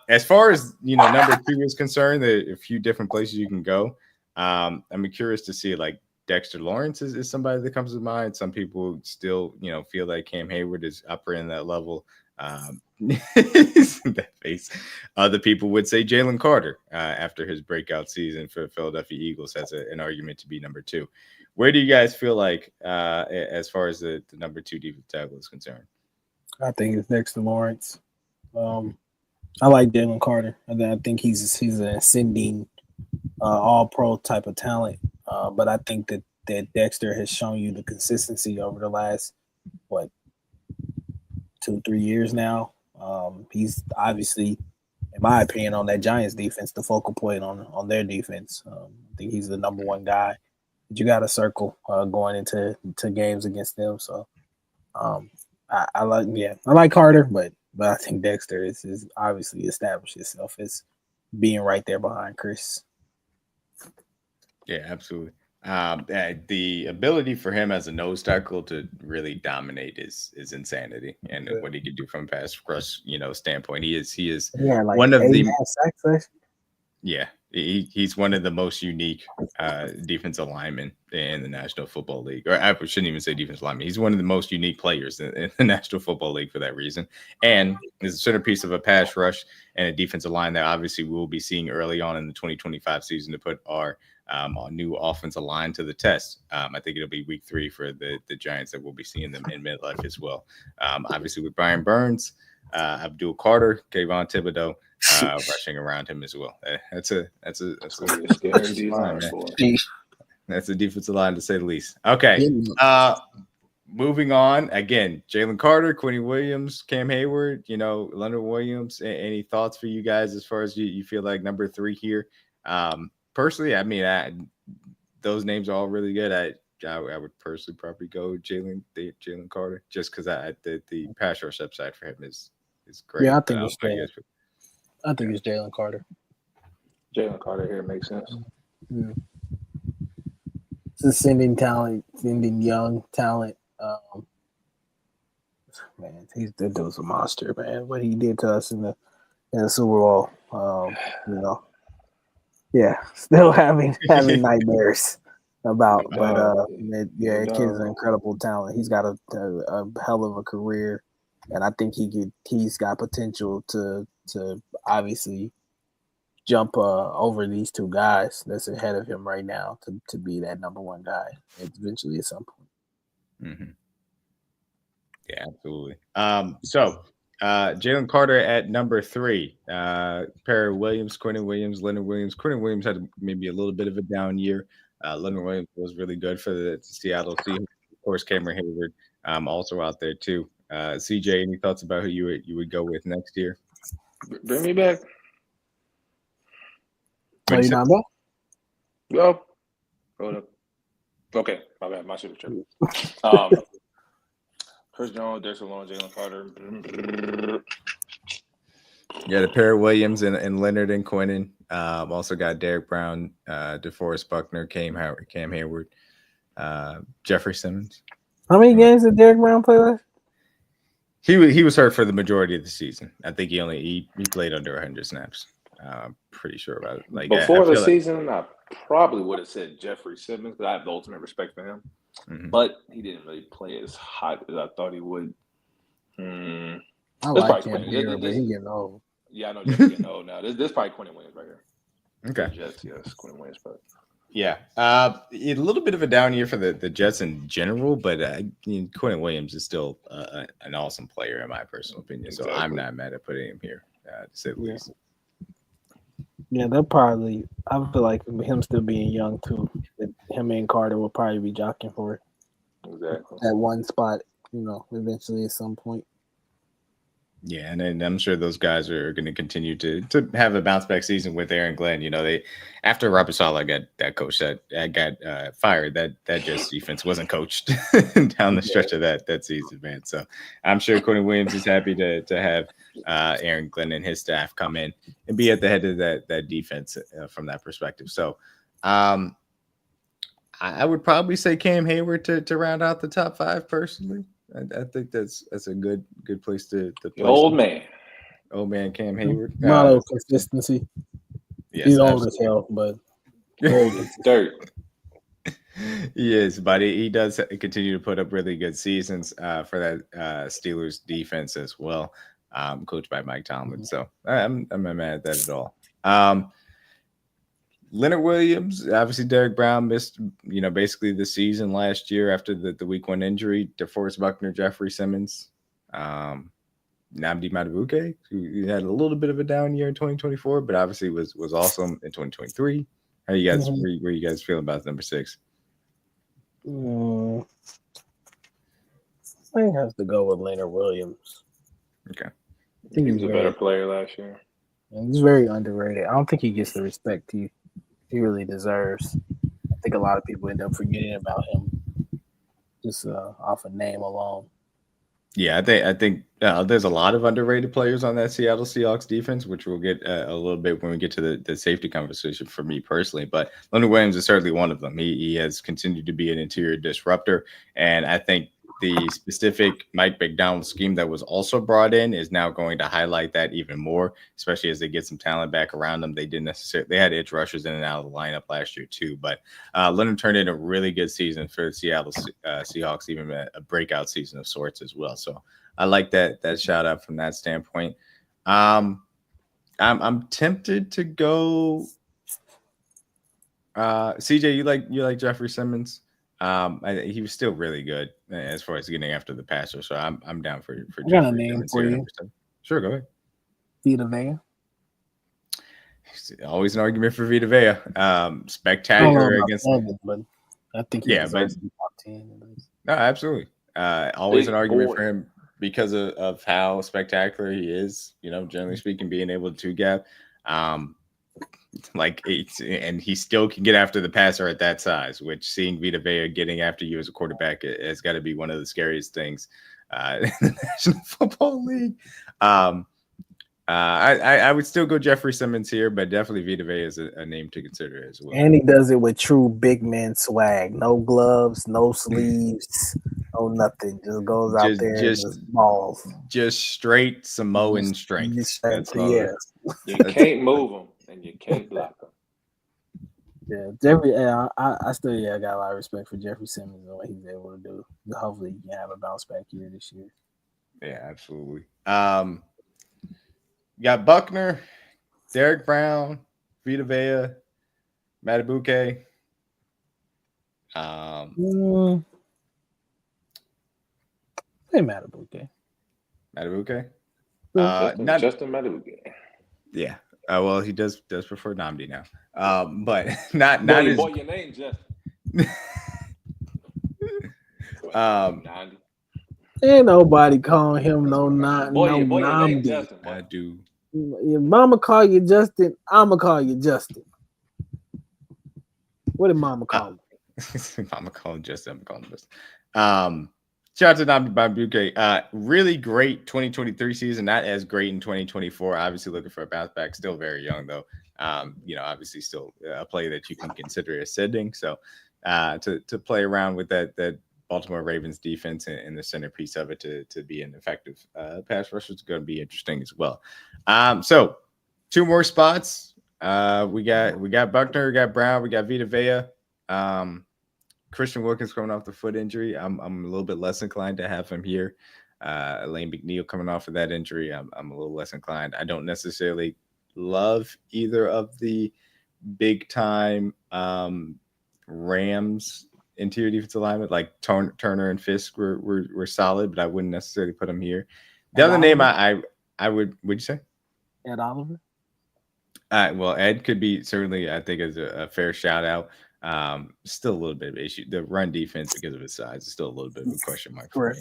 as far as, number 2 is concerned, there are a few different places you can go. I'm curious to see, like, Dexter Lawrence is somebody that comes to mind. Some people still, feel like Cam Hayward is upper in that level. That face. Other people would say Jalen Carter, after his breakout season for the Philadelphia Eagles, has an argument to be number 2. Where do you guys feel like, as far as the number 2 defensive tackle is concerned? I think it's Dexter Lawrence. I like Jalen Carter. I think he's an ascending all-pro type of talent. But I think that Dexter has shown you the consistency over the last, 2-3 years now. He's obviously, in my opinion, on that Giants defense, the focal point on their defense. I think he's the number 1 guy that you got to circle going into games against them. So I like Carter, but I think Dexter is obviously established itself as being right there behind Chris. Yeah, absolutely. The ability for him as a nose tackle to really dominate is insanity, and what he can do from a pass rush, standpoint. He is one of the sacks. Yeah, he's one of the most unique defensive linemen in the National Football League. Or I shouldn't even say defensive lineman. He's one of the most unique players in the National Football League for that reason. And is a centerpiece of a pass rush and a defensive line that obviously we'll be seeing early on in the 2025 season to put our new offensive line to the test. I think it'll be week 3 for the Giants that we'll be seeing them in midlife as well. Obviously with Brian Burns, Abdul Carter, Kayvon Thibodeau, rushing around him as well. That's a scary line, that's a defensive line to say the least. Okay. Moving on again, Jalen Carter, Quinny Williams, Cam Hayward, Leonard Williams. Any thoughts for you guys as far as you feel like number 3 here? Personally, I mean, those names are all really good. I would personally probably go Jalen Carter just because the pass rush upside for him is great. Yeah, I think it's Jalen. I think it's Jalen Carter. Jalen Carter here makes sense. Yeah. It's sending young talent. Man, that dude's a monster, man. What he did to us in the Super Bowl, yeah, still having nightmares about. But kid is an incredible talent. He's got a hell of a career, and I think he's got potential to obviously jump over these 2 guys that's ahead of him right now to be that number 1 guy eventually at some point. Mm-hmm. Yeah, absolutely. So Jalen Carter at number 3, pair of Williams, Quinton Williams, Leonard Williams. Quinton Williams had maybe a little bit of a down year. Leonard Williams was really good for the Seattle Seahawks. Of course, Cameron Hayward also out there too. CJ, any thoughts about who you would go with next year? Bring me back. Are you not back? Go. Hold up. Okay, my bad. My shit was Chris Jones, Dexter Lawrence, Jalen Carter. Yeah, the pair of Williams and Leonard and Quinton. Also got Derek Brown, DeForest Buckner, Cam Hayward, Jeffrey Simmons. How many games did Derek Brown play last? He was hurt for the majority of the season. I think he played under 100 snaps. I'm pretty sure about it. Like before the season, I probably would have said Jeffrey Simmons because I have the ultimate respect for him. Mm-hmm. But he didn't really play as hot as I thought he would. I like him here, but he's getting old. Yeah, I know Jeff's getting old now. This is probably Quinton Williams right here. Okay. Jets, yes, Quinton Williams. But yeah, a little bit of a down year for the Jets in general, but Quinton Williams is still an awesome player in my personal opinion. So I'm not mad at putting him here, to say the least. Yeah, they'll probably. I feel like him still being young too. That him and Carter will probably be jockeying for it. Exactly. At one spot, eventually at some point. Yeah, and I'm sure those guys are going to continue to have a bounce back season with Aaron Glenn. They after Robert Saleh got that coach that got fired, that Jets defense wasn't coached down the stretch of that season, man. So I'm sure Quinton Williams is happy to have Aaron Glenn and his staff come in and be at the head of that defense from that perspective. So I would probably say Cam Hayward to round out the top 5 personally. I think that's a good place to play. Old man Cam Hayward. Model consistency. Yes, he's old as hell, but dirt. He is, but he does continue to put up really good seasons for that Steelers defense as well, coached by Mike Tomlin. So I'm not mad at that at all. Leonard Williams, obviously Derek Brown missed, basically the season last year after the week 1 injury. DeForest Buckner, Jeffrey Simmons, Nnamdi Madubuike, who had a little bit of a down year in 2024, but obviously was awesome in 2023. How you guys, where you guys feeling about number 6? I have to go with Leonard Williams. Okay, I think he was a better player last year. He's very underrated. I don't think he gets the respect he really deserves. I think a lot of people end up forgetting about him just off a name alone. Yeah, I think there's a lot of underrated players on that Seattle Seahawks defense, which we'll get a little bit when we get to the safety conversation for me personally. But Leonard Williams is certainly one of them. He has continued to be an interior disruptor, and I think the specific Mike McDonald scheme that was also brought in is now going to highlight that even more, especially as they get some talent back around them. They had edge rushers in and out of the lineup last year too, but Leonard turned in a really good season for the Seattle Seahawks, even a breakout season of sorts as well. So I like that shout out from that standpoint. I'm tempted to go. CJ, you like Jeffrey Simmons? He was still really good as far as getting after the passer, so I'm down for I got a Jeffrey name Simmons for here. you. 100%. Sure, go ahead. Vita Vea. Always an argument for Vita Vea. Spectacular against. 7, but I think he deserves to be top 10. No, absolutely. Always Big an argument boy. for him because of how spectacular he is. Generally speaking, being able to gap. And he still can get after the passer at that size, which seeing Vita Vea getting after you as a quarterback has got to be one of the scariest things in the National Football League. I would still go Jeffrey Simmons here, but definitely Vita Vea is a name to consider as well. And he does it with true big man swag. No gloves, no sleeves, no nothing. Just goes out there and just balls. Just straight Samoan strength. That's all. Yeah. You can't move them and you can't block them. Yeah, Jeffrey. I still got a lot of respect for Jeffrey Simmons and what he's able to do. Hopefully, he can have a bounce back year this year. Yeah, absolutely. You got Buckner, Derek Brown, Vita Vea, Matabuke. Hey, Matabuke. Matabuke? Justin Matabuke. Yeah. Well, he does prefer Namdi now. But not boy, his... boy, your name Justin. Namdi. Ain't nobody calling him no Boy, your name Namdi. Justin. Boy. I do. Your mama call you Justin, I'ma call you Justin. What did mama call him? Mama called Justin. I'm calling Justin. Shout out to Namdi Matabuke. Really great 2023 season. Not as great in 2024. Obviously looking for a bounce back. Still very young though. Obviously still a play that you can consider ascending. So to play around with that Baltimore Ravens defense and the centerpiece of it to be an effective pass rusher is going to be interesting as well. So 2 more spots. We got Buckner, we got Brown, we got Vita Vea. Christian Wilkins coming off the foot injury. I'm a little bit less inclined to have him here. Elaine McNeil coming off of that injury. I'm a little less inclined. I don't necessarily love either of the big time Rams interior defensive alignment. Like Turner and Fisk were solid, but I wouldn't necessarily put them here. The other name I would you say? Ed Oliver. Well, Ed could be certainly, I think, is a fair shout out. Still a little bit of an issue. The run defense, because of his size, is still a little bit of a question mark for me.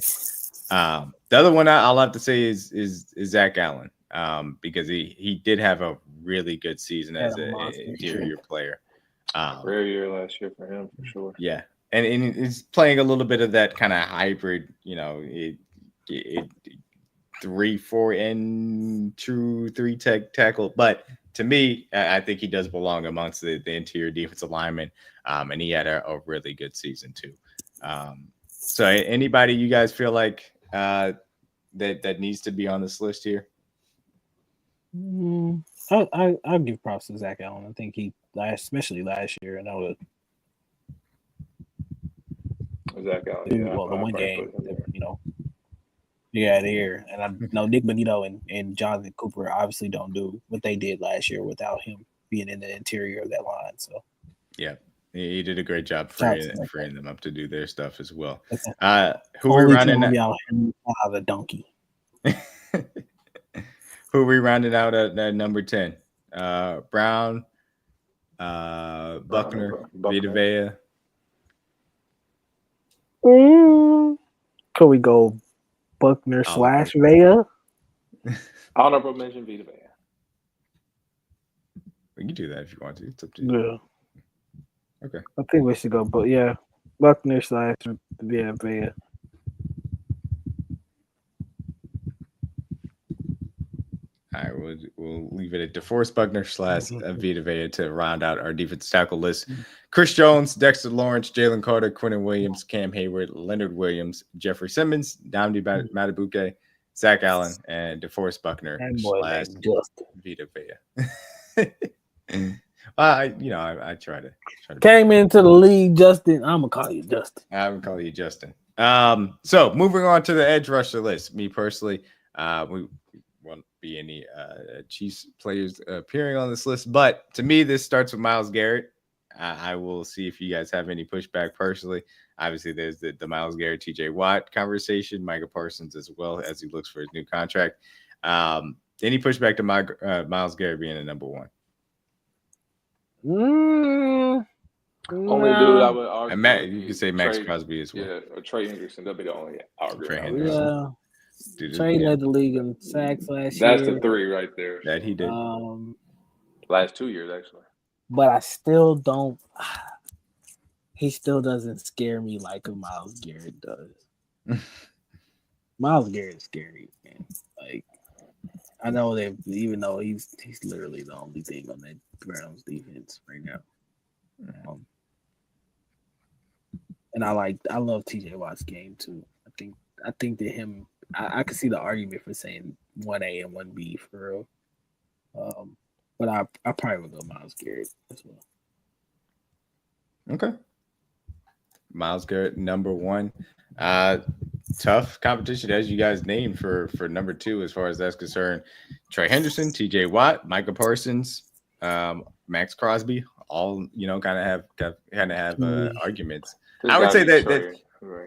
The other one I'll have to say is Zach Allen, because he did have a really good season as an interior player. Rare year last year for him, for sure. Yeah, and he's playing a little bit of that kind of hybrid, 3-4 and true 3 tackle, but to me, I think he does belong amongst the interior defensive linemen, and he had a really good season too. So anybody you guys feel like that needs to be on this list here? I'll give props to Zach Allen. I think especially last year, and I would. Zach Allen, the one game, there, and I know Nick Bonito and Jonathan Cooper obviously don't do what they did last year without him being in the interior of that line. So, yeah, he did a great job freeing them up to do their stuff as well. Who are we rounding out the donkey? Who are we rounding out at number 10? Brown, Buckner, Vita Vea. Could we go Buckner / Vea? Honorable mention Vita Vea. We can do that if you want to. It's up to you. Yeah. Okay. I think we should go, but yeah, Buckner / Vea. All right, we'll leave it at DeForest Buckner / Vita Vea to round out our defensive tackle list. Chris Jones, Dexter Lawrence, Jalen Carter, Quentin Williams, Cam Hayward, Leonard Williams, Jeffrey Simmons, Namdi Matabuke, Zach Allen, and DeForest Buckner / Vita Vea. I try to came into the league, Justin. I'm gonna call you Justin. I'm gonna call you Justin. So moving on to the edge rusher list. Me personally, we won't be any Chiefs players appearing on this list, but to me, this starts with Myles Garrett. I will see if you guys have any pushback personally. Obviously, there's the Myles Garrett, TJ Watt conversation, Micah Parsons as well as he looks for his new contract. Any pushback to Myles Garrett being a number one? Only dude I would argue. You could say Max Trey, Crosby as well. Yeah, or Trey Henderson. That'll be the only argument. Yeah. Trey led the league in sacks last year. That's the three right there. That he did. Last 2 years, actually. But I still don't. He still doesn't scare me like a Myles Garrett does. Myles Garrett's scary, man. Like, I know that even though he's literally the only thing on that Browns defense right now. And I love TJ Watt's game too. I think that him. I could see the argument for saying 1A and 1B for real. But I probably would go Myles Garrett as well. Okay. Myles Garrett, number one. Tough competition, as you guys named, for number two, as far as that's concerned. Trey Henderson, TJ Watt, Micah Parsons, Max Crosby, all kind of have arguments. I would say that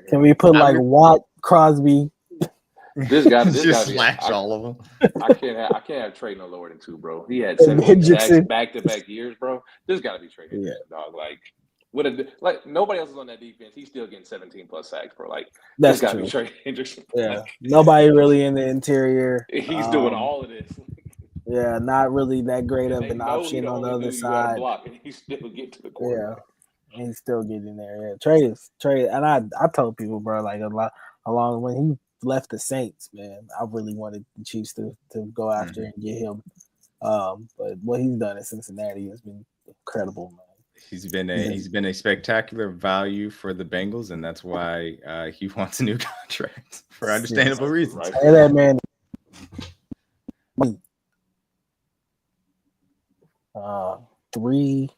can we put Watt, Crosby? This guy just slash all of them. I can't have Trey no lower than 2, bro. He had 7 sacks back-to-back years, bro. This got to be Trey Henderson, dog. Like nobody else is on that defense. He's still getting 17 plus sacks, bro. Like that's got to be Trey Henderson. Yeah, nobody really in the interior. He's doing all of this. Yeah, not really that great of an option on the other side. Block, and he still get to the corner. Yeah, and he's still getting there. Yeah, Trey, and I told people, bro, like along when he left the Saints, man, I really wanted the Chiefs to go after and get him. But what he's done in Cincinnati has been incredible, man. He's been a spectacular value for the Bengals, and that's why he wants a new contract for understandable reasons. Right. Hey, that man. 3.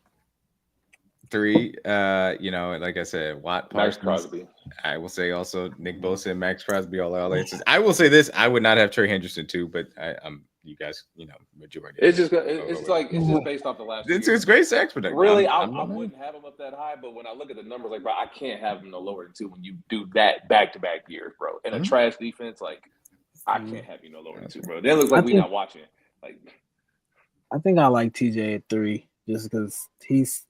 Like I said, Watt, Parsons, Max Crosby. I will say also Nick Bosa and Max Crosby, all answers. I will say this: I would not have Trey Henderson too, but I'm you guys, majority. It's just based off the last. It's great sacks, but really, I wouldn't have him up that high. But when I look at the numbers, like, bro, I can't have him no lower than 2 when you do that back-to-back years, bro. In a trash defense, like, I can't have you no lower than 2, bro. Then it looks like we're not watching. Like, I think I like TJ at 3 just because he's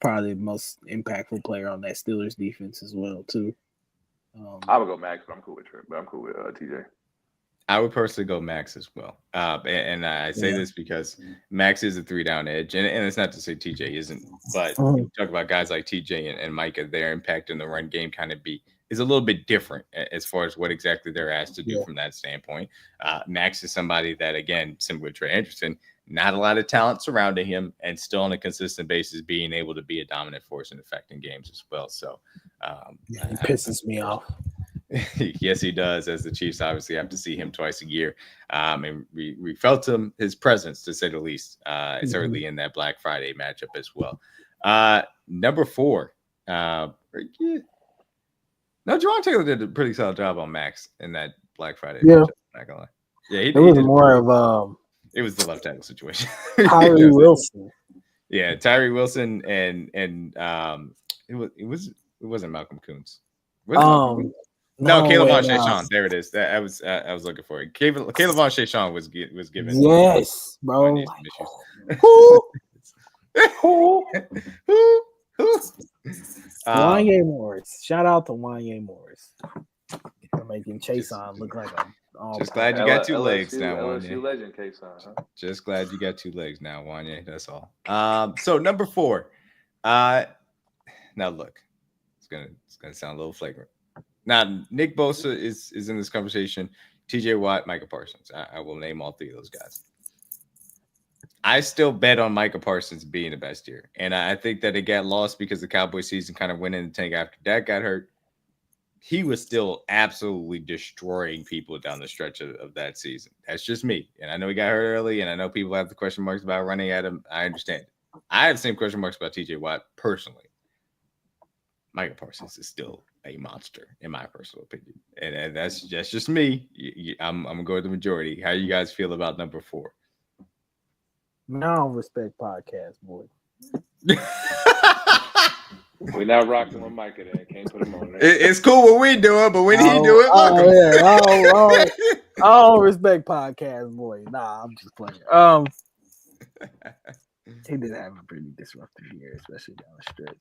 probably the most impactful player on that Steelers defense as well, too. I would go Max, but I'm cool with Trent. But I'm cool with TJ. I would personally go Max as well. And I say this because Max is a 3-down edge. And it's not to say TJ isn't, but you talk about guys like TJ and Micah, their impact in the run game is a little bit different as far as what exactly they're asked to do from that standpoint. Max is somebody that, again, similar to Trey Henderson, not a lot of talent surrounding him and still on a consistent basis being able to be a dominant force in affecting games as well. So he pisses me off. Yes, he does. As the Chiefs obviously have to see him twice a year. And we felt his presence, to say the least, certainly in that Black Friday matchup as well. Number 4. No, Juwan Taylor did a pretty solid job on Max in that Black Friday matchup. Not gonna lie. Yeah, it was more of it was the left tackle situation. Tyree Wilson. Yeah, Tyree Wilson and it wasn't Malcolm Koonce. No, Caleb Von Cheshawn. There it is. I was looking for it. Caleb Von Cheshawn was given. Yes, bro. Wanye Morris. Shout out to Wanye Morris for making Cheshawn look like a. Just glad you got 2 legs now, LSU legend, Cheshawn. Huh? Just glad you got 2 legs now, Wanye. That's all. So number 4. Now look, it's gonna sound a little flagrant. Now, Nick Bosa is in this conversation. TJ Watt, Micah Parsons. I will name all 3 of those guys. I still bet on Micah Parsons being the best year. And I think that it got lost because the Cowboys season kind of went in the tank after Dak got hurt. He was still absolutely destroying people down the stretch of that season. That's just me. And I know he got hurt early, and I know people have the question marks about running at him. I understand. I have the same question marks about TJ Watt personally. Micah Parsons is still a monster, in my personal opinion. And that's just me. I'm going to go with the majority. How you guys feel about number 4? Now I don't respect podcast, boy. We're not rocking with Micah then. Can't put him on there. It's cool when we do it, but when he do it, fuck him. I don't respect podcast boy. Nah, I'm just playing. He did have a pretty disruptive year, especially down the stretch.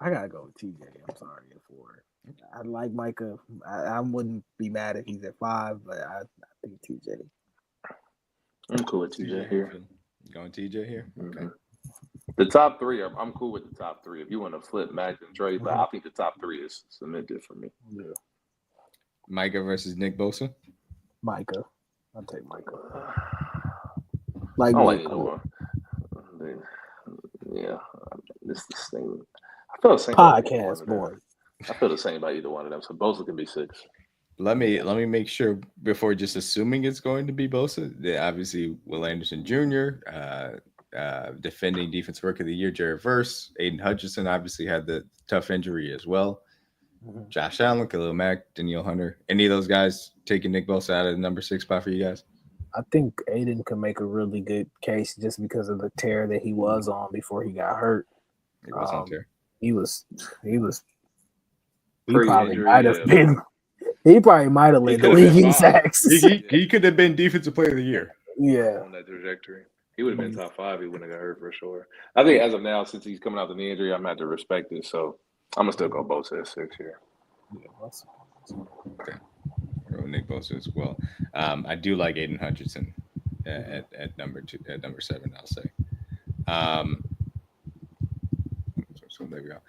I gotta go with TJ. I'm sorry for it. I like Micah. I wouldn't be mad if he's at 5, but I think TJ. I'm cool with TJ here. Going TJ here? Okay. The top 3, I'm cool with the top 3. If you want to flip Mac and Trey, but I think the top 3 is cemented for me. Yeah. Micah versus Nick Bosa? Micah. I'll take Micah. Like either one. Yeah. This thing. I feel the same podcast boy. I feel the same about either one of them. So Bosa can be 6. Let me make sure before just assuming it's going to be Bosa. Obviously, Will Anderson Jr., defending Defensive Rookie of the Year, Jared Verse, Aiden Hutchinson obviously had the tough injury as well. Mm-hmm. Josh Allen, Khalil Mack, Danielle Hunter. Any of those guys taking Nick Bosa out of the number 6 spot for you guys? I think Aiden could make a really good case just because of the tear that he was on before he got hurt. He was on tear. He probably might have been. He probably might have led the league in sacks. He could have been Defensive Player of the Year. Yeah, on that trajectory, he would have been top 5. He wouldn't have got hurt for sure. I think as of now, since he's coming out the knee injury, I'm gonna have to respect it. So I'm gonna still go Bosa at 6 here. Okay, Nick Bosa as well. I do like Aiden Hutchinson at number 2, at number 7. I'll say. So there we go.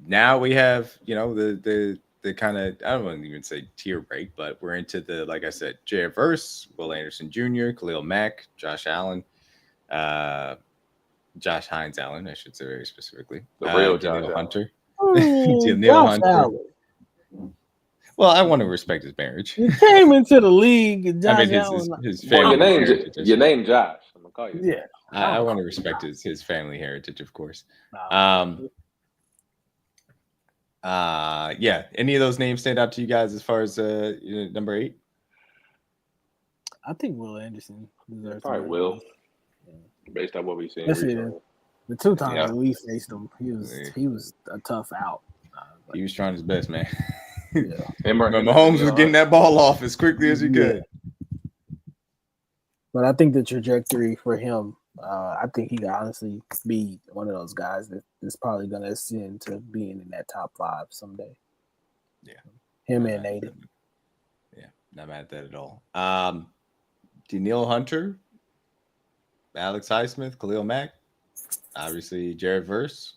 Now we have, the kind of, I don't want to even say tier break, but we're into the, like I said, Jared Verse, Will Anderson Jr., Khalil Mack, Josh Allen, Josh Hines Allen, I should say very specifically. The real Danielle Hunter. Danielle Hunter. Allen. Well, I want to respect his marriage. He came into the league. And Josh his family. Your name Josh. I'm gonna call you. Yeah. I want to respect his family heritage, of course. Yeah. Any of those names stand out to you guys as far as number 8? I think Will Anderson deserves. Probably Will. Based on what we've seen. The 2 times that we faced him, he was a tough out. He was trying his best, man. Yeah. Mahomes was getting that ball off as quickly as he could. But I think the trajectory for him, I think he could honestly be one of those guys that is probably going to ascend to being in that top 5 someday. Yeah. Him and Aiden. Yeah, not mad at that at all. Danielle Hunter, Alex Highsmith, Khalil Mack, obviously Jared Verse.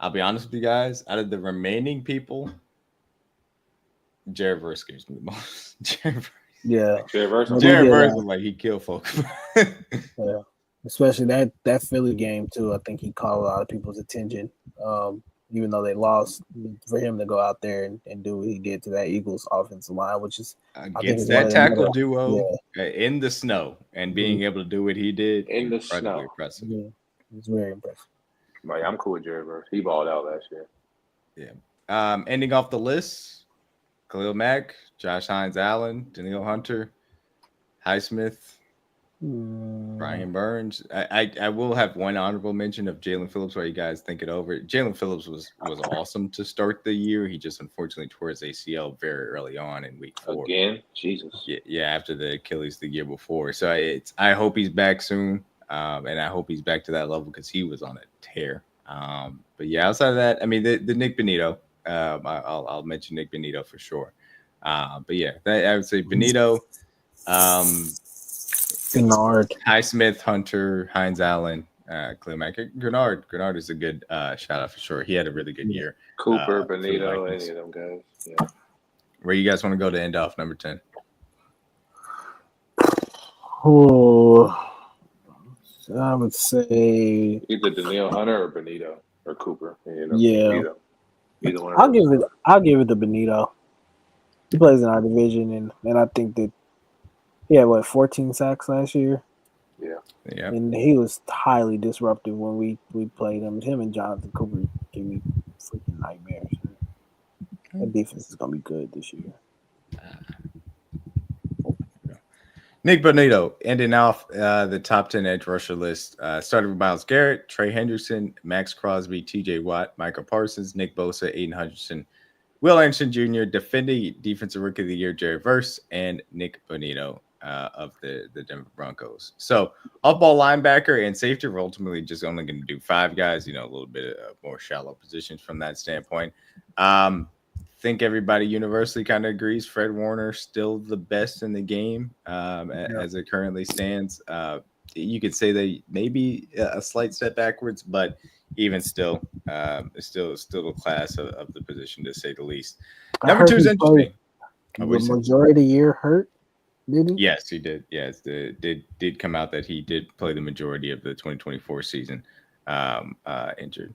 I'll be honest with you guys, out of the remaining people, Jared Verse scares me the most. Jared Verse is like he killed folks. Yeah. Especially that Philly game too. I think he caught a lot of people's attention. Even though they lost, for him to go out there and do what he did to that Eagles offensive line, which is against that tackle duo in the snow and being able to do what he did in the snow. Impressive. Yeah, it's very impressive. But I'm cool with Jared Verse. He balled out last year. Yeah. Ending off the list, Khalil Mack, Josh Hines Allen, Danielle Hunter, Highsmith, Brian Burns. I will have one honorable mention of Jalen Phillips while you guys think it over. Jalen Phillips was awesome to start the year. He just unfortunately tore his ACL very early on in week 4. Again? Jesus. Yeah, after the Achilles the year before. So I hope he's back soon. And I hope he's back to that level because he was on a tear. But yeah, outside of that, I mean, the Nick Benito, I'll mention Nick Benito for sure. But yeah, I would say Benito, Gennard, Highsmith, Hunter, Hines Allen, Khalil Mack. Gennard is a good shout out for sure. He had a really good year. Cooper, Benito, any of them guys. Yeah. Where you guys want to go to end off number 10? Oh, I would say either Danielle Hunter or Benito or Cooper. Yeah. Either one. I'll give it to Benito. He plays in our division, and I think that he had 14 sacks last year. Yeah. And he was highly disruptive when we played him. Him and Jonathan Cooper gave me freaking nightmares. That defense is gonna be good this year. Nick Bonito ending off the top 10 edge rusher list. Started with Myles Garrett, Trey Henderson, Max Crosby, TJ Watt, Michael Parsons, Nick Bosa, Aiden Hutchinson, Will Anderson Jr., defending Defensive Rookie of the Year, Jared Verse, and Nick Bonito of the Denver Broncos. So off-ball linebacker and safety, we're ultimately just only going to do 5 guys, a little bit of more shallow positions from that standpoint. Think everybody universally kind of agrees Fred Warner still the best in the game as it currently stands. You could say that maybe a slight step backwards, but even still, it's still the class of the position, to say the least. Number 2 is interesting. The majority of the year hurt, did he? Yes, he did. Yes, did come out that he did play the majority of the 2024 season injured.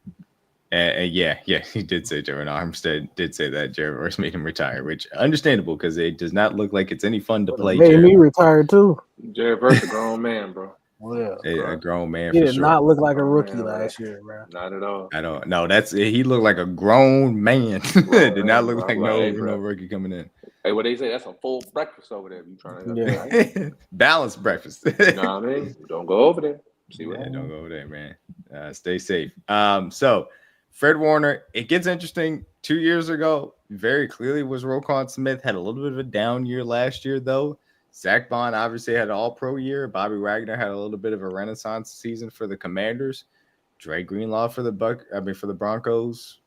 And yeah, he did say Jeremy Armstead did say that Jared Verse made him retire, which understandable because it does not look like it's any fun to play. Made me retire too. Jared Verse, a grown man, bro. Well, a grown man. He for did sure. not look like a rookie last year, bro. Not at all. I don't know. He looked like a grown man. Did not look like no rookie coming in. Hey, what they say? That's a full breakfast over there. If you trying to balanced breakfast. You know what I mean? Don't go over there. See what happens. Don't go over there, man. Stay safe. So Fred Warner, it gets interesting. 2 years ago, very clearly was Roquan Smith. Had a little bit of a down year last year, though. Zach Bond obviously had an all-pro year. Bobby Wagner had a little bit of a renaissance season for the Commanders. Dre Greenlaw for the Broncos.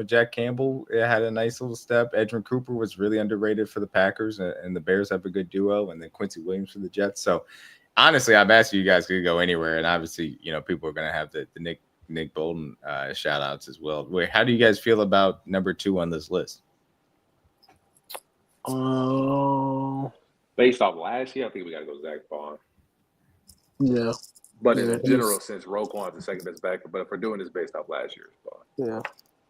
Jack Campbell had a nice little step. Edgerrin Cooper was really underrated for the Packers, and the Bears have a good duo, and then Quincy Williams for the Jets. So honestly, I'm asking you guys could go anywhere, and obviously, people are going to have the Nick Bolton shout outs as well. Wait, how do you guys feel about number 2 on this list? Based off last year, I think we got to go Zach Bond. Yeah. But in a general sense, Roquan's the second best backer. But if we're doing this based off last year's Bond. Yeah.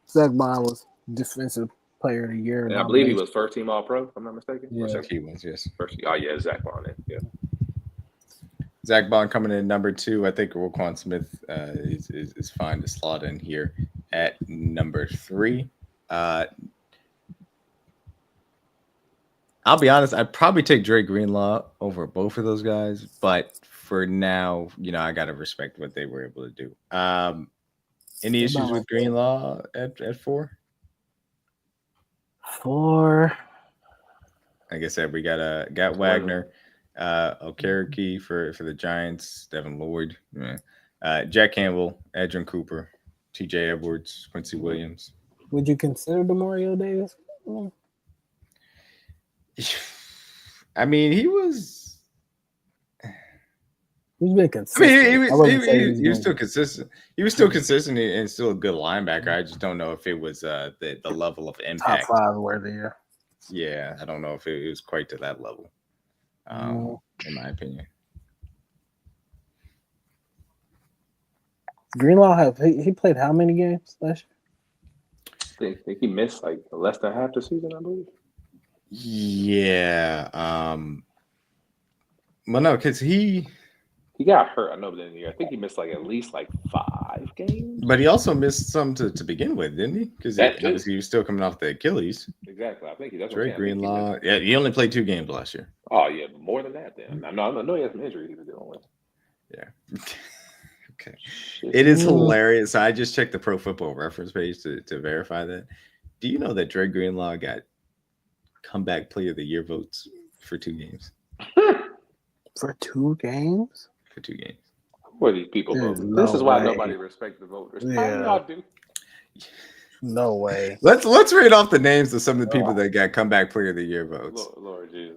Zach Bond was defensive player of the year. And I believe he was first team All-Pro, if I'm not mistaken. Yeah. He was, yes. Zach Bond. Yeah. Zach Bond coming in number 2. I think Roquan Smith is fine to slot in here at number 3. I'll be honest, I'd probably take Dre Greenlaw over both of those guys, but for now, I gotta respect what they were able to do. Any issues with Greenlaw at 4? 4. Like I said, we got Wagner, Okereke for the Giants, Devin Lloyd, Jack Campbell, Edgerrin Cooper, TJ Edwards, Quincy Williams. Would you consider Demario Davis? I mean, he was. He's been consistent. I mean, he was still consistent. He was still consistent and still a good linebacker. I just don't know if it was the level of impact. Top 5 worthy. Yeah, I don't know if it was quite to that level. In my opinion. Greenlaw he played how many games last year? I think he missed like less than half the season, I believe. Yeah. Well, no, because he got hurt. I know, but then I think he missed at least 5 games. But he also missed some to begin with, didn't he? Because he was still coming off the Achilles. Exactly. I think that's Trey Greenlaw. Yeah, he only played 2 games last year. Oh yeah, more than that. Then I know he had some injuries he was dealing with. Yeah. Okay. It is hilarious. I just checked the Pro Football Reference page to verify that. Do you know that Dre Greenlaw got comeback player of the year votes for 2 games? For 2 games? For 2 games. Where these people vote? This is why nobody respects the voters. Yeah. How do y'all do? No way. Let's read off the names of some of the people that got comeback player of the year votes. Lord Jesus.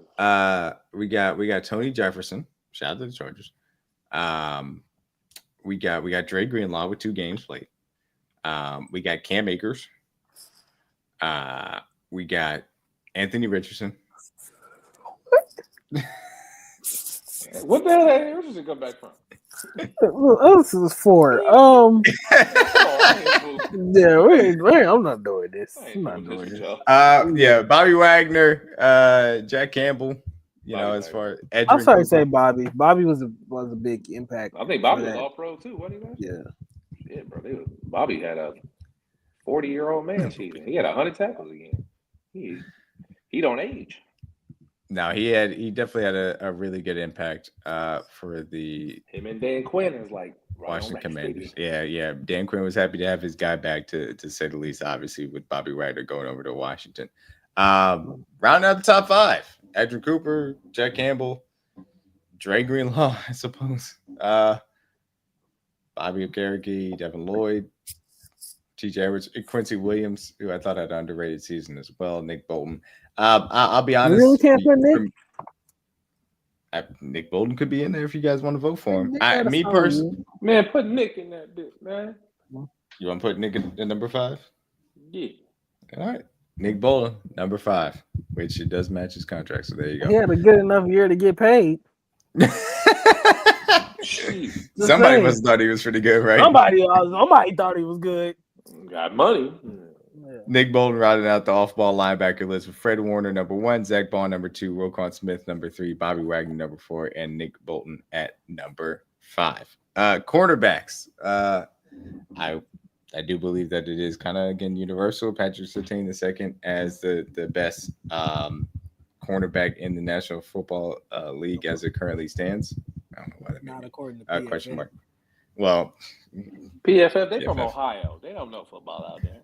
We got Tony Jefferson. Shout out to the Chargers. We got Dre Greenlaw with 2 games played. We got Cam Akers. We got Anthony Richardson. What the hell did Richardson come back from? This is 4. Yeah, I'm not doing this. Yeah, Bobby Wagner, Jack Campbell. As far as I'm sorry to say Bobby. Bobby was a big impact. I think Bobby was All-Pro too, wasn't he? Yeah. Shit, bro. Bobby had a 40-year-old man season. He had 100 tackles again. He don't age. No, he definitely had a really good impact for the Him and Dan Quinn is like right Washington on Commanders. Yeah. Dan Quinn was happy to have his guy back, to say the least, obviously, with Bobby Ryder going over to Washington. Rounding out the top 5, Edgar Cooper, Jack Campbell, Dre Greenlaw, I suppose. Bobby Okereke, Devin Lloyd, TJ Edwards, Quincy Williams, who I thought had an underrated season as well, Nick Bolton. I'll be honest. You really can't put Nick? Nick Bolton could be in there if you guys want to vote for him. Nick Me personally, man, put Nick in that bit, man. You want to put Nick in number 5? Yeah. All right. Nick Bolton, number 5, which it does match his contract. So there you go. He had a good enough year to get paid. Somebody must have thought he was pretty good, right? Somebody thought he was good. Got money. Yeah. Nick Bolton rounded out the off-ball linebacker list with Fred Warner, number 1, Zach Ball, number 2, Roquan Smith, number 3, Bobby Wagner, number 4, and Nick Bolton at number 5. Cornerbacks. I do believe that it is kind of, again, universal. Patrick Surtain II as the best cornerback in the National Football League as it currently stands. I don't know why that Not according to PFF. question mark. Well, PFF, they from Ohio. They don't know football out there.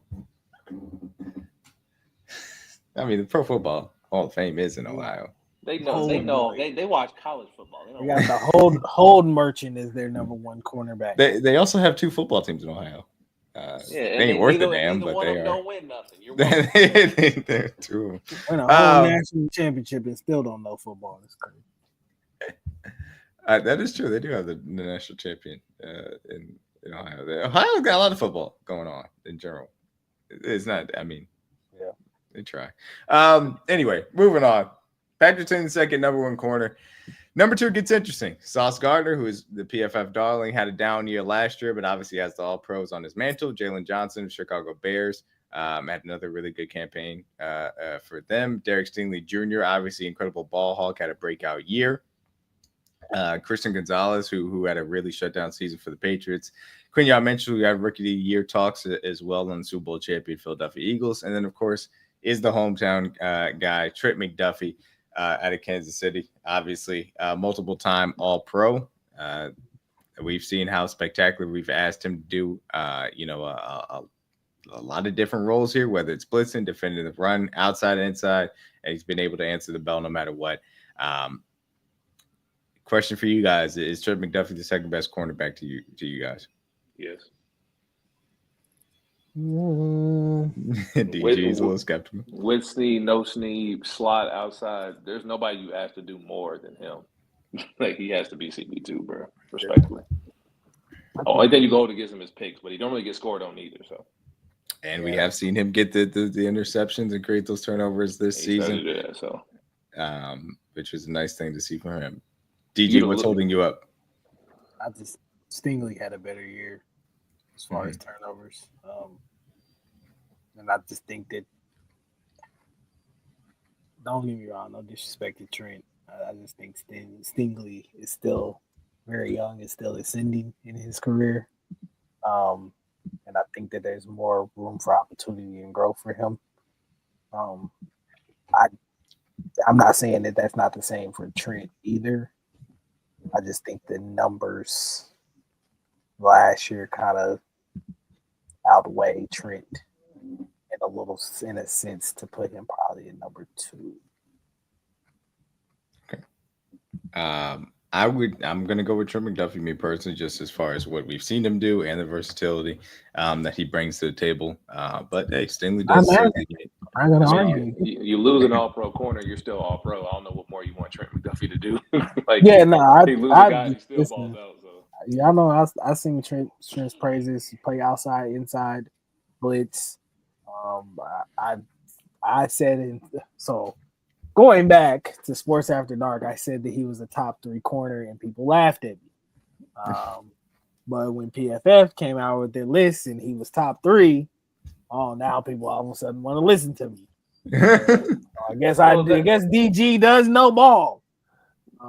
I mean, the Pro Football Hall of Fame is in Ohio. They know. They watch college football. They got the hold merchant is their number 1 cornerback. They also have 2 football teams in Ohio. They ain't worth a damn, but they are. Don't win nothing. You're They're 2. Win a whole national championship and still don't know football. It's crazy. That is true. They do have the national champion in Ohio. Ohio's got a lot of football going on in general. It's not. I mean, yeah, they try. Anyway, moving on. Patrick Surtain II, number 1 corner. Number 2 gets interesting. Sauce Gardner, who is the PFF darling, had a down year last year, but obviously has the All-Pros on his mantle. Jalen Johnson, Chicago Bears, had another really good campaign for them. Derek Stingley Jr., obviously incredible ball hawk, had a breakout year. Christian Gonzalez, who had a really shutdown season for the Patriots. Quinyon Mitchell, who had rookie of the year talks as well on the Super Bowl champion Philadelphia Eagles. And then, of course, is the hometown guy, Trent McDuffie, out of Kansas City. Obviously, multiple-time All-Pro. We've seen how spectacular we've asked him to do, a lot of different roles here, whether it's blitzing, defending the run, outside, inside, and he's been able to answer the bell no matter what. Question for you guys: is Trent McDuffie the second best cornerback to you guys? Yes. DG's a little skeptical. With sneed, no sneed, slot outside. There's nobody you ask to do more than him. Like, he has to be CB2, bro. Respectfully. Only thing you go to get him is picks, but he don't really get scored on either. So. And we have seen him get the interceptions and create those turnovers this season. Which was a nice thing to see from him. DG, what's holding you up? I just Stingley had a better year as far as turnovers. And I just think that, don't get me wrong, no disrespect to Trent. I just think Stingley is still very young and still ascending in his career. And I think that there's more room for opportunity and growth for him. I'm not saying that that's not the same for Trent either. I just think the numbers last year kind of outweigh Trent in a sense to put him probably at number 2. Okay. I'm gonna go with Trent McDuffie, me personally, just as far as what we've seen him do and the versatility that he brings to the table. But hey, Stingley does. I'm gonna argue. You lose an All-Pro corner, you're still All-Pro. I don't know what more you want Trent McDuffie to do. He lose a guy, he still balls out. So. Yeah, I know. I sing Trent's praises. Play outside, inside, blitz. I said it. So going back to Sports After Dark, I said that he was a top 3 corner, and people laughed at me. But when PFF came out with their list and he was top 3, now people all of a sudden want to listen to me. I guess DG does know ball.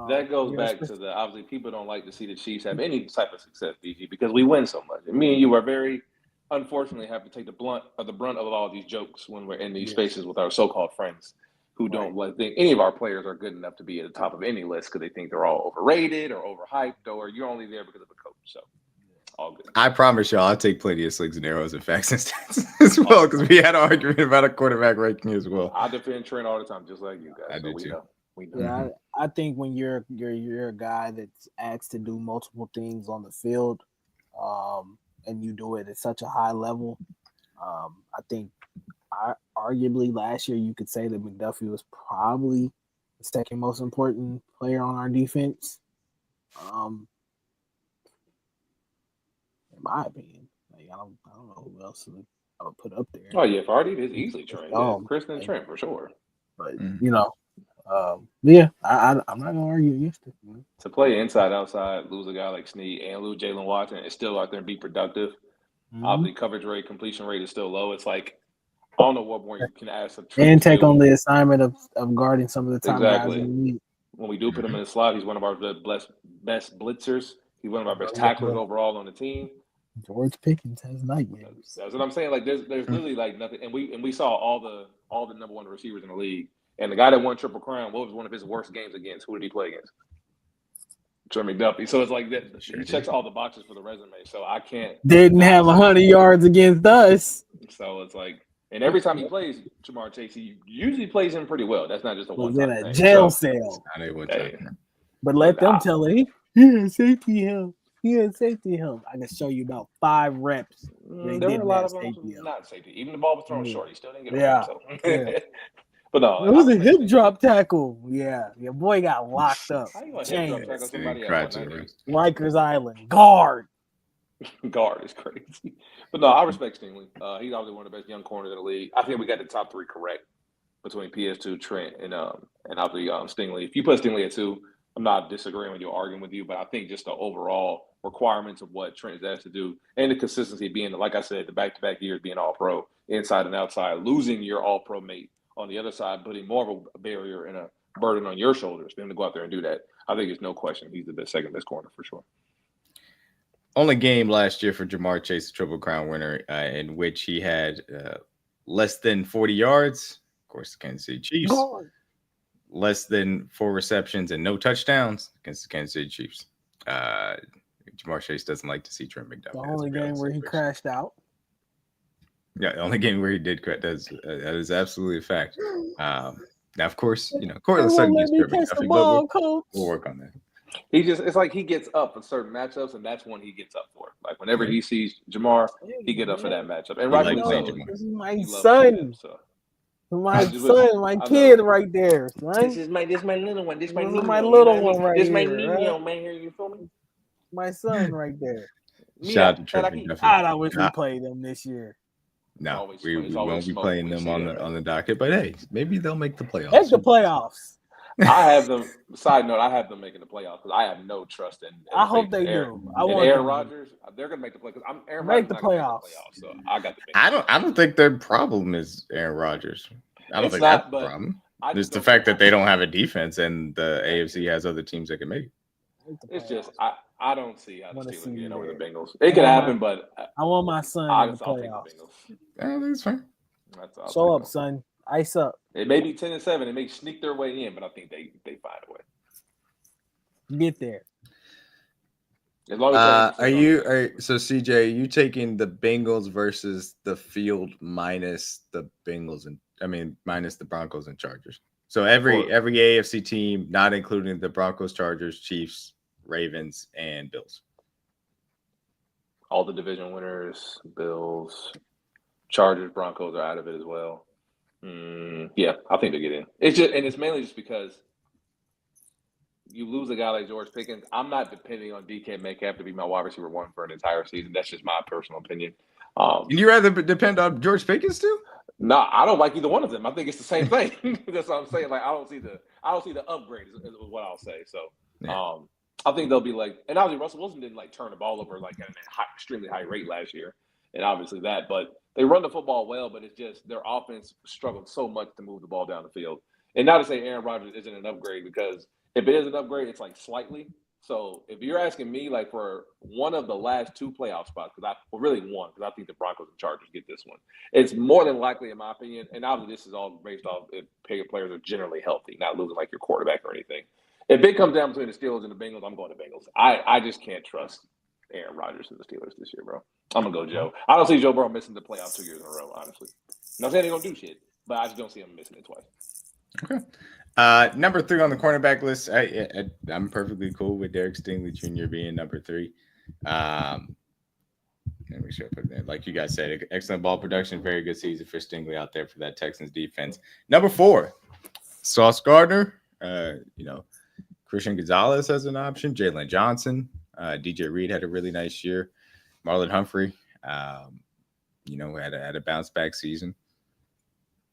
That goes back to the obviously people don't like to see the Chiefs have any type of success, DG, because we win so much. And me and you are very unfortunately have to take the brunt of all these jokes when we're in these spaces with our so-called friends who don't think any of our players are good enough to be at the top of any list because they think they're all overrated or overhyped, or you're only there because of a coach. So all good. I promise y'all, I'll take plenty of slings and arrows and facts and stats as well, because we had an argument about a quarterback ranking as well. I defend Trent all the time, just like you guys. I do too. We know. Yeah, I think when you're a guy that's asked to do multiple things on the field, and you do it at such a high level, I think arguably last year you could say that McDuffie was probably the second most important player on our defense. In my opinion, like, I don't know who else I would put up there. Oh yeah, for our defense, easily Trent. Chris and Trent for sure. But yeah, I'm not gonna argue against it. Man. To play inside, outside, lose a guy like Snead and lose Jalen Watson, and still out there and be productive. Obviously, coverage rate, completion rate is still low. It's like I don't know what more you can ask. And take on the assignment of guarding some of the time guys in the league. When we do put him in the slot, he's one of our best blitzers. He's one of our best tacklers overall on the team. George Pickens has nightmares. That's what I'm saying. Like there's literally like nothing, and we saw all the number one receivers in the league. And the guy that won Triple Crown, what was one of his worst games against? Who did he play against? Trey McDuffie. So it's like that. He checks all the boxes for the resume. So I can't. Didn't have 100 yards against us. So it's like, and every time he plays Jamar Chase, he usually plays him pretty well. That's not just a one. Was in a jail cell. But let them tell it. He had safety help. I can show you about 5 reps. There were a lot of them not safety. Even the ball was thrown short. He still didn't get it. Yeah. So. But no, it was a hip drop tackle. Yeah, your boy got locked up. Rikers Island guard. Guard is crazy. But no, I respect Stingley. He's obviously one of the best young corners in the league. I think we got the top 3 correct between PS2, Trent, and obviously Stingley. If you put Stingley at 2, I'm not disagreeing with you, arguing with you, but I think just the overall requirements of what Trent is asked to do and the consistency being, like I said, the back-to-back years being all-pro, inside and outside, losing your all-pro mate on the other side, putting more of a barrier and a burden on your shoulders for him to go out there and do that. I think it's no question he's the second best corner for sure. Only game last year for Jamar Chase, the Triple Crown winner, in which he had less than 40 yards. Of course, the Kansas City Chiefs. Less than 4 receptions and no touchdowns against the Kansas City Chiefs. Jamar Chase doesn't like to see Trent McDuffie. The only game where he crashed out. Yeah, the only game where he did crash. That is absolutely a fact. Now, of course, Cortland Sutton gets Trent McDuffie, but we'll work on that. It's like he gets up for certain matchups, and that's when he gets up for it. Like whenever he sees Jamar, he get up for that matchup. And this is my son. My son, my kid right there, son. This is my little one. This is my little one right here. This is my Nino, man. Here, you feel me? My son right there. Shout out to Trent McDuffie. I wish we played them this year. No, we won't be playing them on the docket, but hey, maybe they'll make the playoffs. Make the playoffs. I have them. Side note: I have them making the playoffs because I have no trust in. I hope they do. I want Aaron Rodgers. They're gonna make the playoffs. Aaron Rodgers make the playoffs. So I got the. I don't think their problem is Aaron Rodgers. I don't think that's the problem. It's the fact that they don't have a defense, and the AFC has other teams that can make it. It's just I don't see how the Steelers get over the Bengals. It could happen, but I want my son in the playoffs. Yeah, that's fine. Show up, son. Ice up. It may be 10-7. It may sneak their way in, but I think they find a way. Get there. As long as so CJ, are you taking the Bengals versus the field minus the Bengals minus the Broncos and Chargers? So every AFC team, not including the Broncos, Chargers, Chiefs, Ravens, and Bills. All the division winners, Bills, Chargers, Broncos are out of it as well. Yeah, I think they get in. It's mainly just because you lose a guy like George Pickens. I'm not depending on DK Metcalf to be my wide receiver 1 for an entire season. That's just my personal opinion. And you rather depend on George Pickens too? No, I don't like either one of them. I think it's the same thing. That's what I'm saying. Like I don't see the upgrade is what I'll say. So yeah. I think they'll be like, and obviously Russell Wilson didn't like turn the ball over like at an extremely high rate last year, and obviously that, but they run the football well, but it's just their offense struggled so much to move the ball down the field. And not to say Aaron Rodgers isn't an upgrade, because if it is an upgrade, it's like slightly. So if you're asking me, like for one of the last 2 playoff spots, because really one, because I think the Broncos and Chargers get this one. It's more than likely, in my opinion, and obviously this is all based off if players are generally healthy, not losing like your quarterback or anything. If it comes down between the Steelers and the Bengals, I'm going to Bengals. I just can't trust Aaron Rodgers and the Steelers this year, bro. I'm gonna go Joe. I don't see Joe Burrow missing the playoffs 2 years in a row, honestly. I'm not saying they're gonna do shit, but I just don't see him missing it twice. Okay. Number 3 on the cornerback list. I'm perfectly cool with Derek Stingley Jr. being number 3. Let me sure I put it there. Like you guys said, excellent ball production, very good season for Stingley out there for that Texans defense. Number 4, Sauce Gardner. Christian Gonzalez as an option. Jalen Johnson. DJ Reed had a really nice year. Marlon Humphrey, had a bounce back season.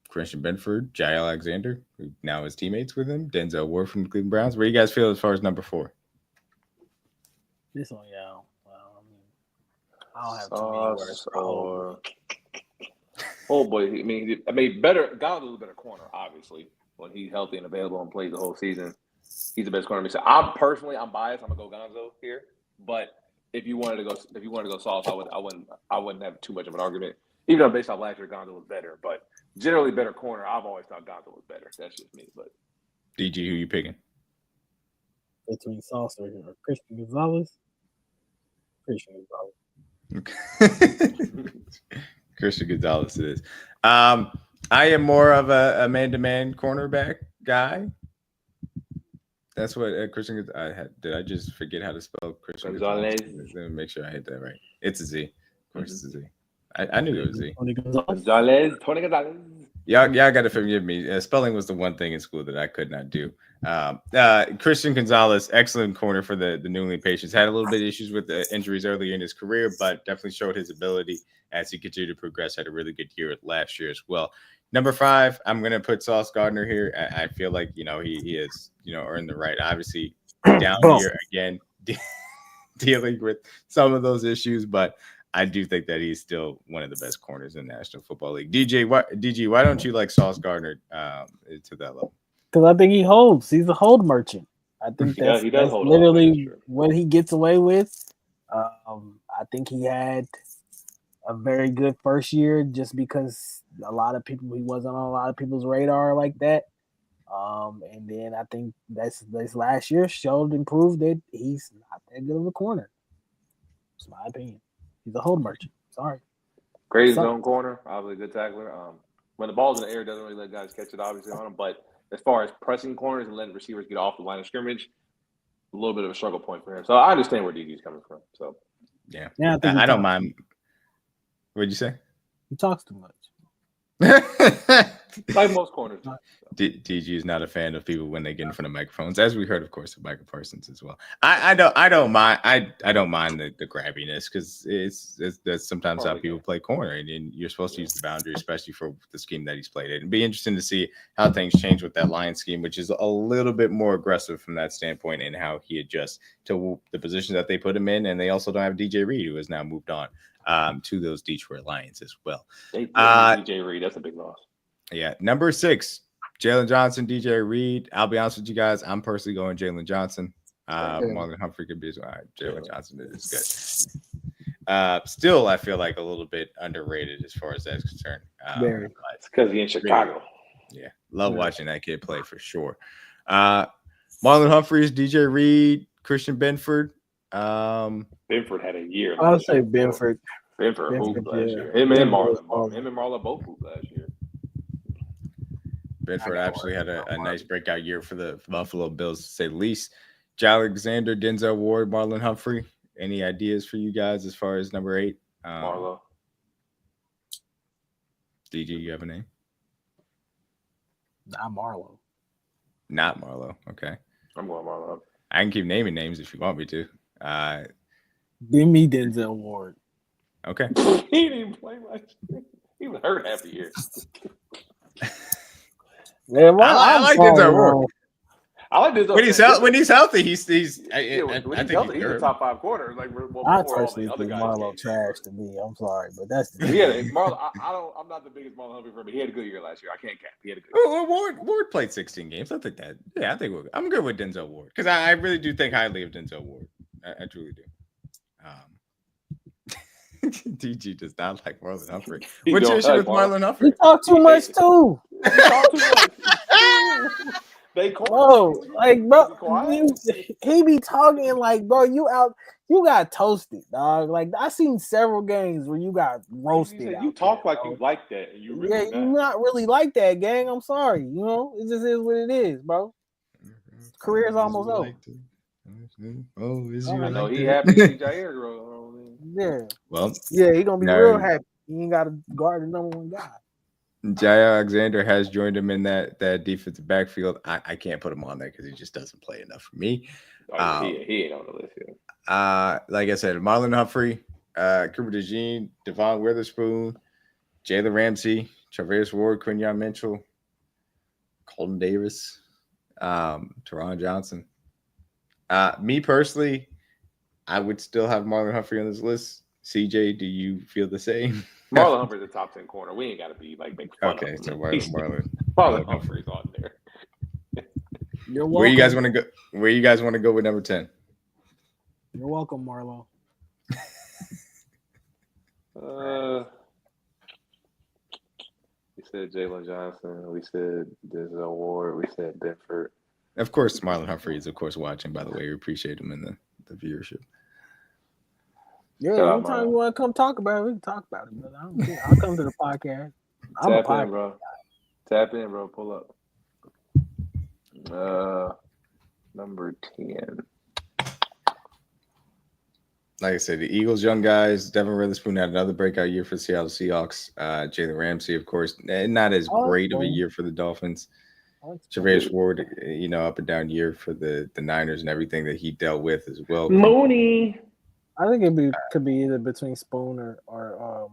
Christian Benford, Jay Alexander, who now is teammates with him. Denzel Ward from the Cleveland Browns. Where do you guys feel as far as number 4? This one, yeah. Well, I don't have too many words. Oh boy, I mean, better. God's a little better corner, obviously, when he's healthy and available and plays the whole season. He's the best corner. So I'm biased. I'm gonna go Gonzo here, but if you wanted to go Sauce, I wouldn't have too much of an argument. Even though based off last year, Gonzo was better, but generally better corner. I've always thought Gonzo was better. That's just me. But DG, who you picking? Between Sauce or Christian Gonzalez. Christian Gonzalez. Christian Gonzalez it is. I am more of a man-to-man cornerback guy. That's what Christian. Did I just forget how to spell Christian Gonzalez? Let me make sure I hit that right. It's a Z. Of course, it's a Z. I knew it was Z. Tony Gonzalez. Y'all got to forgive me. Spelling was the one thing in school that I could not do. Christian Gonzalez, excellent corner for the New England Patriots. Had a little bit of issues with the injuries earlier in his career, but definitely showed his ability as he continued to progress. Had a really good year last year as well. Number 5, I'm going to put Sauce Gardner here. I feel like, he has, earned the right. Obviously, down here again, dealing with some of those issues, but I do think that he's still one of the best corners in the National Football League. DG, why don't you like Sauce Gardner to that level? Because I think he holds. He's a hold merchant. I think that's literally what he gets away with. I think he had a very good first year just because he wasn't on a lot of people's radar like that. And then I think this last year showed and proved that he's not that good of a corner. It's my opinion. He's a hold merchant. Sorry. Great zone corner, obviously good tackler. When the ball's in the air, doesn't really let guys catch it obviously on him. But as far as pressing corners and letting receivers get off the line of scrimmage, a little bit of a struggle point for him. So I understand where DG's coming from. So yeah, I don't mind. What'd you say? He talks too much. Like most corners. DG is not a fan of people when they get in front of microphones, as we heard, of course, of Michael Parsons as well. I don't mind the grabbiness because that's sometimes how people play corner, and you're supposed to use the boundary, especially for the scheme that he's played in. It'd be interesting to see how things change with that Lions scheme, which is a little bit more aggressive from that standpoint, and how he adjusts to the positions that they put him in. And they also don't have DJ Reed, who has now moved on to those Detroit Lions as well. DJ Reed, that's a big loss. Yeah, number 6, Jalen Johnson, DJ Reed. I'll be honest with you guys, I'm personally going Jalen Johnson. Marlon Humphrey could be as well. Jalen Johnson is good. Still, I feel like a little bit underrated as far as that's concerned. It's because he's in Chicago. Yeah, love watching that kid play for sure. Marlon Humphreys, DJ Reed, Christian Benford. Benford had a year. I'll say Benford. Benford hooped last year. Him and Marlon both hooped last year. Benford actually had a nice breakout year for the Buffalo Bills, to say the least. Jay Alexander, Denzel Ward, Marlon Humphrey. Any ideas for you guys as far as number 8? Marlo. DG, you have a name? Not Marlo. Okay. I'm going Marlo. I can keep naming names if you want me to. Give me Denzel Ward. Okay. He didn't play much. He was hurt half the year. Man, I like Denzel Ward. I like this. When he's healthy, he's when I he's think healthy, he's a top 5 corner. Like before I all personally the other think guys. Marlo trash to me. I'm sorry, but that's the Marlon. I'm not the biggest Marlon Humphrey fan, but he had a good year last year. I can't cap. He had a good year. Ward played 16 games. I think that. Yeah, I think I'm good with Denzel Ward because I really do think highly of Denzel Ward. I truly do. DG does not like Marlon Humphrey. What's your issue with Marlon Humphrey? You talk too much too. He talk too much. They Bro, like, bro, he be talking like, bro, you got toasted, dog. Like, I seen several games where you got roasted. You talk like you like that, and you really you're not really like that, gang. I'm sorry, it just is what it is, bro. Career's almost over. Oh, is I know he happy to see Jair grow. Yeah. Well, yeah, he gonna be real happy. He ain't got to guard the number one guy. Jair Alexander has joined him in that defensive backfield. I can't put him on there because he just doesn't play enough for me. He ain't on the list here. Like I said, Marlon Humphrey, Cooper DeJean, Devon Witherspoon, Jalen Ramsey, Travis Ward, Quinyon Mitchell, Colton Davis, Teron Johnson. Me personally, I would still have Marlon Humphrey on this list. CJ, do you feel the same? Marlon Humphrey's a top 10 corner. We ain't got to be like making fun of him. So Marlon Humphrey's on there. Where you guys want to go? Where you guys want to go with number 10? You're welcome, Marlo. We said Jalen Johnson. We said Denzel Ward. We said Benford. Of course, Marlon Humphrey is, of course, watching, by the way. We appreciate him in the viewership. Yeah, anytime you want to come talk about it, we can talk about it, brother. I don't care. I'll come to the podcast. I'm a podcast bro. Tap in, bro. Pull up. Number 10. Like I said, the Eagles, young guys. Devin Witherspoon had another breakout year for the Seattle Seahawks. Jalen Ramsey, of course, not as great of a year for the Dolphins. Travis Ward, up and down year for the Niners and everything that he dealt with as well. Mooney. I think could be either between Spoon or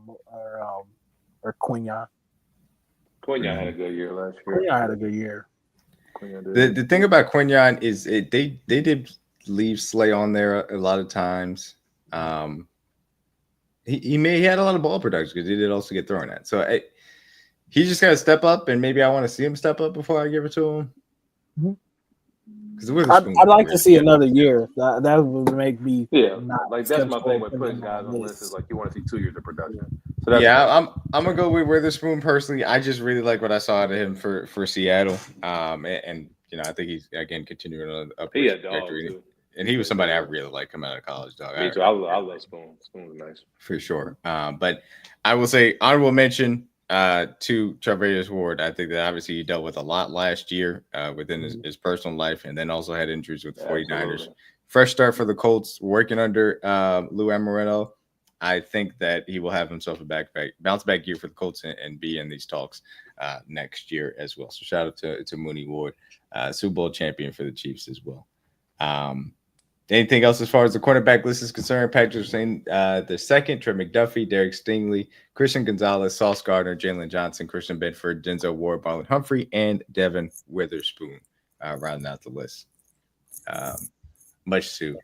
Quinyon. Quinyon had a good year last year. Quinyon had a good year. The thing about Quinyon is they did leave Slay on there a lot of times. He had a lot of ball production because he did also get thrown at. So he just got to step up, and maybe I want to see him step up before I give it to him. Because I'd like to see another year. That would make me that's my thing with putting guys on the list is like you want to see 2 years of production. So I'm gonna go with Witherspoon personally. I just really like what I saw out of him for Seattle. And I think he's again continuing on the upward trajectory. And he was somebody I really like coming out of college, dog. Me too. I love Spoon. Spoon's nice for sure. But I will say honorable mention to Travis Ward. I think that obviously he dealt with a lot last year within his personal life, and then also had injuries with the 49ers. Absolutely. Fresh start for the Colts, working under Lou Amarillo. I think that he will have himself a bounce back year for the Colts and be in these talks next year as well. So shout out to Mooney Ward, Super Bowl champion for the Chiefs as well. Anything else as far as the cornerback list is concerned? Patrick saying the second, Trey McDuffie, Derek Stingley, Christian Gonzalez, Sauce Gardner, Jalen Johnson, Christian Bedford, Denzel Ward, Marlon Humphrey, and Devin Witherspoon rounding out the list. Much to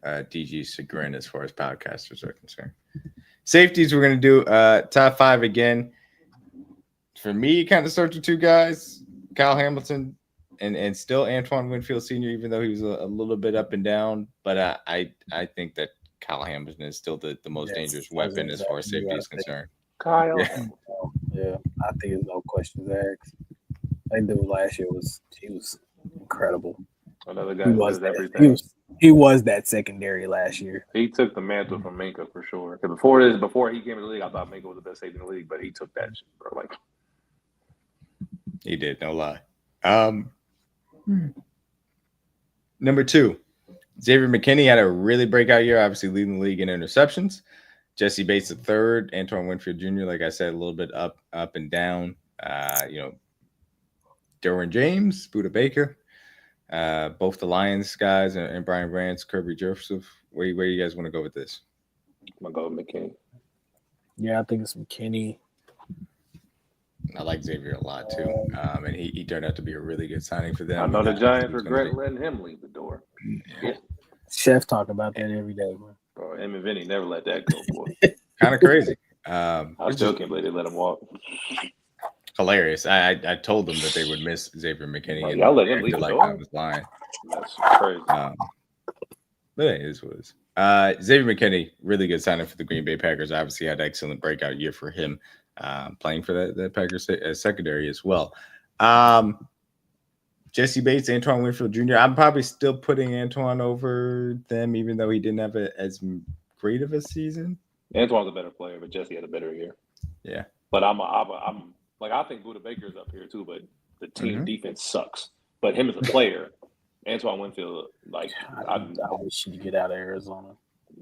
DG's chagrin as far as podcasters are concerned. Safeties, we're going to do top 5 again. For me, kind of starts with 2 guys, Kyle Hamilton, and still Antoine Winfield Sr., even though he was a little bit up and down. But I think that Kyle Hamilton is still the most dangerous weapon as far as safety is concerned. Kyle. Yeah, I think there's no questions asked. That dude last year was incredible. Another guy who was everything. He was that secondary last year. He took the mantle from Minka for sure. Because before he came in the league, I thought Minka was the best safety in the league, but he took that shit, bro. Like he did, no lie. Number 2, Xavier McKinney had a really breakout year, obviously leading the league in interceptions. Jesse Bates the third, Antoine Winfield Jr., like I said, a little bit up and down. Derwin James, Buda Baker, both the Lions guys and Brian Brands, Kirby Joseph. Where you guys want to go with this? I'm gonna go with McKinney. Yeah, I think it's McKinney. I like Xavier a lot too, and he turned out to be a really good signing for them. I know the And Giants regret letting him leave the door. Yeah. Chef talk about that every day, man. Bro, him and Vinny never let that go, boy. Kind of crazy. I still can't believe they let him walk. Hilarious. I told them that they would miss Xavier McKinney. Like, and y'all let him leave the like door? I was lying. That's crazy. But it is what it is. Xavier McKinney, really good signing for the Green Bay Packers. Obviously had an excellent breakout year for him, playing for the Packers secondary as well. Jesse Bates, Antoine Winfield Jr. I'm probably still putting Antoine over them, even though he didn't have as great of a season. Antoine's a better player, but Jesse had a better year. Yeah. But I'm like, I think Buda Baker's up here too, but the team defense sucks. But him as a player, Antoine Winfield, like, I wish he'd get out of Arizona.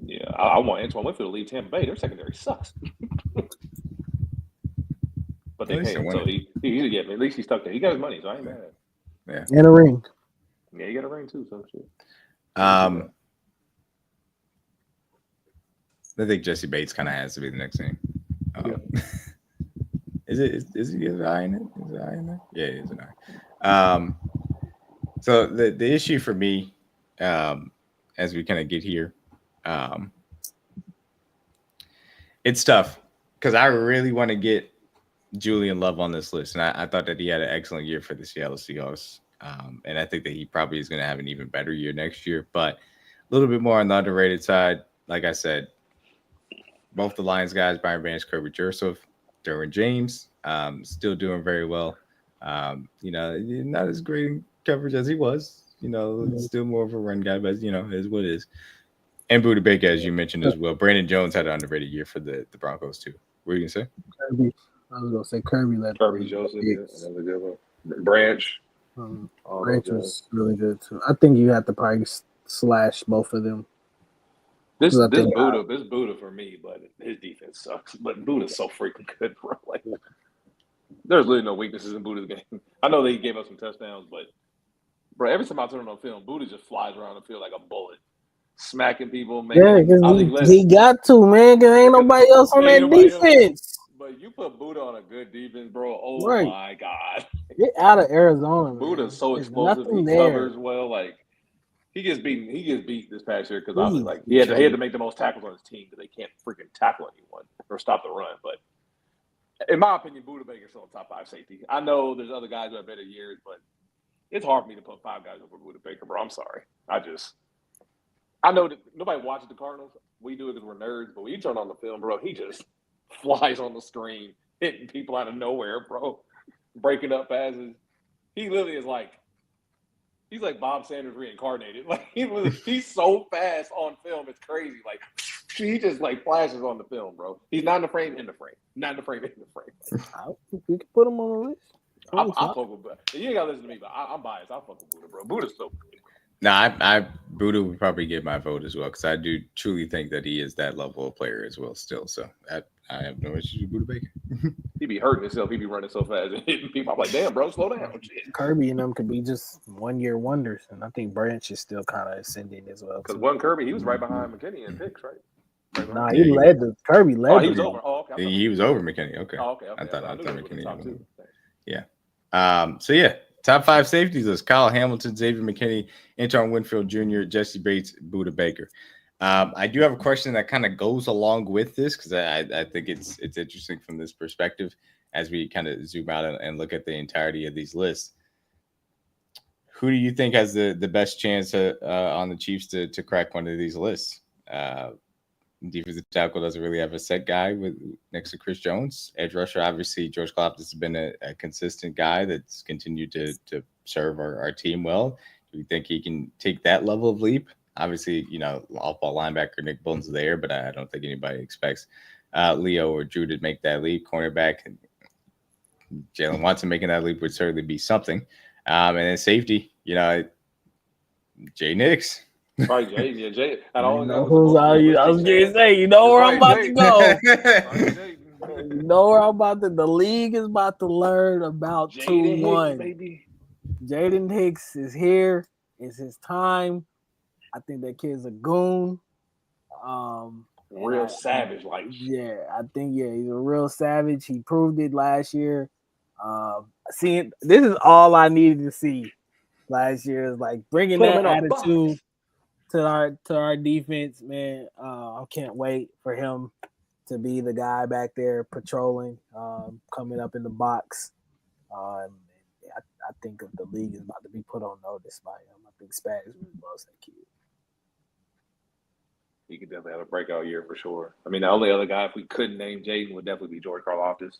Yeah, I want Antoine Winfield to leave Tampa Bay. Their secondary sucks. But they pay him, so at least he stuck there. He got his money, so I ain't mad. Yeah. And a ring. Yeah, he got a ring too, so shit. I think Jesse Bates kind of has to be the next thing. Is he an eye in it? Is it eye in there? Yeah, he is an eye. So the issue for me, as we kind of get here, it's tough because I really want to get Julian Love on this list, and I thought that he had an excellent year for the Seattle Seahawks, and I think that he probably is going to have an even better year next year, but a little bit more on the underrated side. Like I said, both the Lions guys, Byron Vance, Kirby Joseph, Derwin James, still doing very well. Not as great in coverage as he was. Still more of a run guy, but it is what it is. And Buda Baker, as you mentioned as well. Brandon Jones had an underrated year for the Broncos too. What were you gonna say? Kirby. I was gonna say Kirby led. Kirby Joseph, another good one. Branch. Branch was really good too. I think you have to probably slash both of them. This Buda for me, but his defense sucks. But Buda's so freaking good, bro. Like, there's really no weaknesses in Buda's game. I know they gave us some touchdowns, but bro, every time I turn on film, Buda just flies around the field like a bullet, smacking people. Yeah, because he got to, man. Because ain't nobody else on that defense. But you put Buda on a good defense, bro. Oh my God, get out of Arizona. Buda's so explosive. He covers well. Like, he gets beat this past year because obviously, like, he had to make the most tackles on his team because they can't freaking tackle anyone or stop the run. But in my opinion, Buda Baker's still a top 5 safety. I know there's other guys who have better years, but it's hard for me to put 5 guys over Buda Baker, bro. I'm sorry. I know that nobody watches the Cardinals. We do it because we're nerds, but when you turn on the film, bro, he just flies on the screen, hitting people out of nowhere, bro, breaking up passes. He literally is like, he's like Bob Sanders reincarnated. Like, he's so fast on film, it's crazy. Like, he just like flashes on the film, bro. He's not in the frame, in the frame. Not in the frame, in the frame. I think we can put him on the list. I fuck with Buda. You ain't gotta listen to me, but I'm biased. I fuck with Buda, bro. Buda's so good. No, Buda would probably get my vote as well because I do truly think that he is that level of player as well still. So I have no issues with Buda Baker. He be hurting himself. He be running so fast and hitting people. I'm like, damn, bro, slow down. Shit. Kirby and them could be just one-year wonders, and I think Branch is still kind of ascending as well. Because Kirby, he was right behind McKinney in picks, right? Kirby led. Oh, he was over. Oh, okay. He was over McKinney. Okay. Oh, okay. I thought McKinney top 2. Yeah. So yeah, top 5 safeties list: Kyle Hamilton, Xavier McKinney, Antoine Winfield Jr., Jesse Bates, Buda Baker. I do have a question that kind of goes along with this because I think it's interesting from this perspective as we kind of zoom out and look at the entirety of these lists. Who do you think has the best chance on the Chiefs to crack one of these lists? Defensive tackle doesn't really have a set guy next to Chris Jones. Edge rusher, obviously, George Klopp has been a consistent guy that's continued to serve our team well. Do you think he can take that level of leap? Obviously, off-ball linebacker Nick Bolton's there, but I don't think anybody expects Leo or Drew to make that leap. Cornerback, Jalen Watson making that leap would certainly be something. And then safety, Jay Nix. Right, Jay. I was going to say, where I'm about to go. Where I'm about to. The league is about to learn about 2-1. Jaden Hicks is here. It's his time. I think that kid's a goon. Real savage, like. Yeah, I think he's a real savage. He proved it last year. Seeing this is all I needed to see last year is like bringing that attitude to our defense, man. I can't wait for him to be the guy back there patrolling, coming up in the box. I think the league is about to be put on notice by him. I think Spags really loves that kid. He could definitely have a breakout year for sure. I mean, the only other guy, if we couldn't name Jaden, would definitely be George Karlaftis.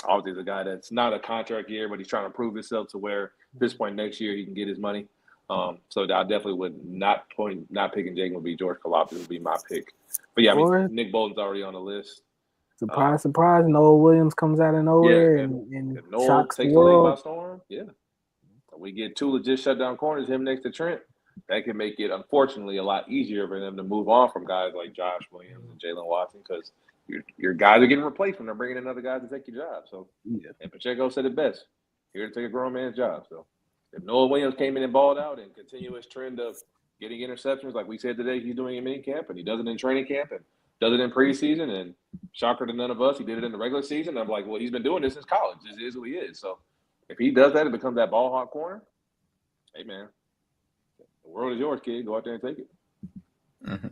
Obviously, the guy that's not a contract year, but he's trying to prove himself to where at this point next year he can get his money. So I definitely would not picking Jaden would be George Karlaftis would be my pick. But yeah, I mean, Nick Bolton's already on the list. Surprise! Noah Williams comes out of nowhere and Noah takes the league by storm. Yeah, we get two legit shutdown corners, him next to Trent. That can make it, unfortunately, a lot easier for them to move on from guys like Josh Williams and Jalen Watson because your guys are getting replaced when they're bringing in other guys to take your job. So, and Pacheco said it best: here to take a grown man's job. So, if Noah Williams came in and balled out and continuous trend of getting interceptions like we said today, he's doing in minicamp and he does it in training camp and does it in preseason, and shocker to none of us, he did it in the regular season. I'm like, well, he's been doing this since college. This is who he is. So if he does that and becomes that ball hawk corner, hey, man, the world is yours, kid. Go out there and take it. Mm-hmm.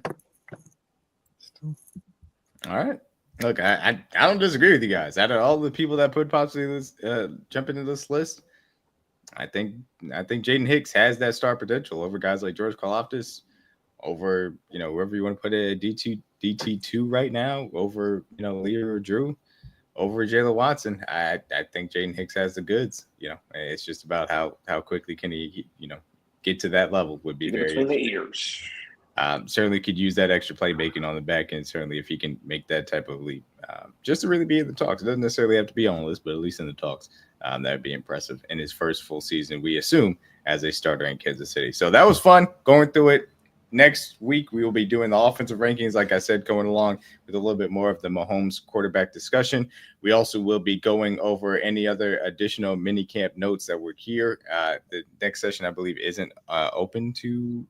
All right. Look, I don't disagree with you guys. Out of all the people that put possibly jump into this list, I think Jaden Hicks has that star potential over guys like George Karlaftis, over whoever you want to put it at DT2 right now, over Lear or Drew, over Jalen Watson. I think Jaden Hicks has the goods. It's just about how quickly can he get to that level would be very between the ears. Certainly could use that extra playmaking on the back end. Certainly if he can make that type of leap, just to really be in the talks. It doesn't necessarily have to be on the list, but at least in the talks, that would be impressive in his first full season, we assume, as a starter in Kansas City. So that was fun going through it. Next week, we will be doing the offensive rankings, like I said, going along with a little bit more of the Mahomes quarterback discussion. We also will be going over any other additional minicamp notes that were here. The next session, I believe, isn't open to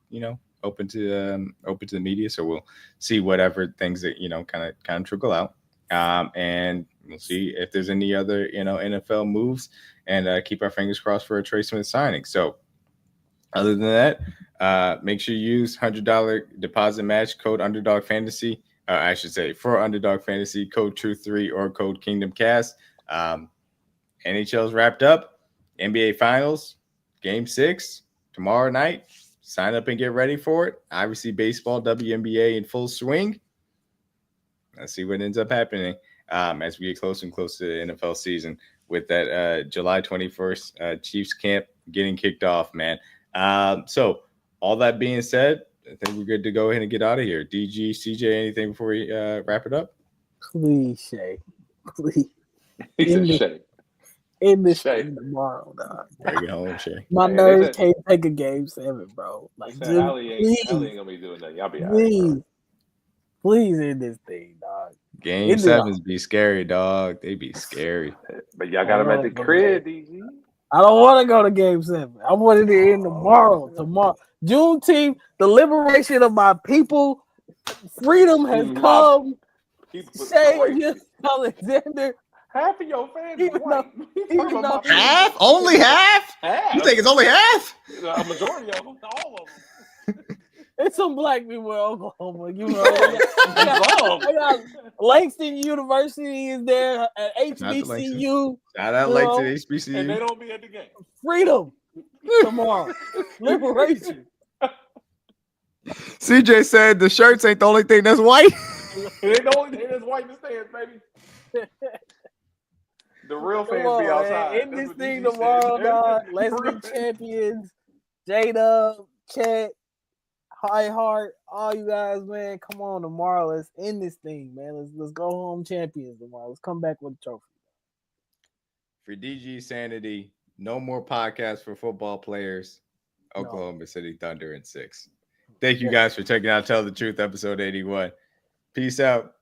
the media, so we'll see whatever things that kind of trickle out, and we'll see if there's any other NFL moves, and keep our fingers crossed for a Trey Smith signing. So, other than that. Make sure you use $100 deposit match code Underdog Fantasy. I should say for Underdog Fantasy, code Truth3 or code KingdomCast. NHL's wrapped up. NBA Finals, Game 6 tomorrow night. Sign up and get ready for it. Obviously, baseball, WNBA in full swing. Let's see what ends up happening as we get closer and closer to the NFL season with that July 21st Chiefs camp getting kicked off, man. So all that being said, I think we're good to go ahead and get out of here. DG, CJ, anything before we wrap it up? Please, Shay. Please. In the Shay tomorrow, dog. Bring it home, Shay. My nerves can't take a Game 7, bro. Like, Allie ain't gonna be doing that. Y'all be all right, please end this thing, dog. Game 7s be scary, dog. They be scary. But y'all got them at the crib, DG. I don't want to go to Game 7. I want it to end tomorrow. Juneteenth, the liberation of my people, freedom has come. Shay Alexander. Half of your fans are white. Half? Only half? You think it's only half? A majority of them, all of them. It's some black people in Oklahoma. I got Langston University is there at HBCU. Shout out Langston HBCU. And they don't be at the game. Freedom tomorrow. Liberation. CJ said the shirts ain't the only thing that's white. It ain't the only thing that's white in the stands, baby. The real fans be outside. End this thing tomorrow, dog. Let's be champions. J-Dub, Chet, High Heart, all you guys, man. Come on tomorrow. Let's end this thing, man. Let's go home champions tomorrow. Let's come back with a trophy. For DG Sanity, no more podcasts for football players. Oklahoma City Thunder in 6. Thank you guys for checking out Tell the Truth, episode 81. Peace out.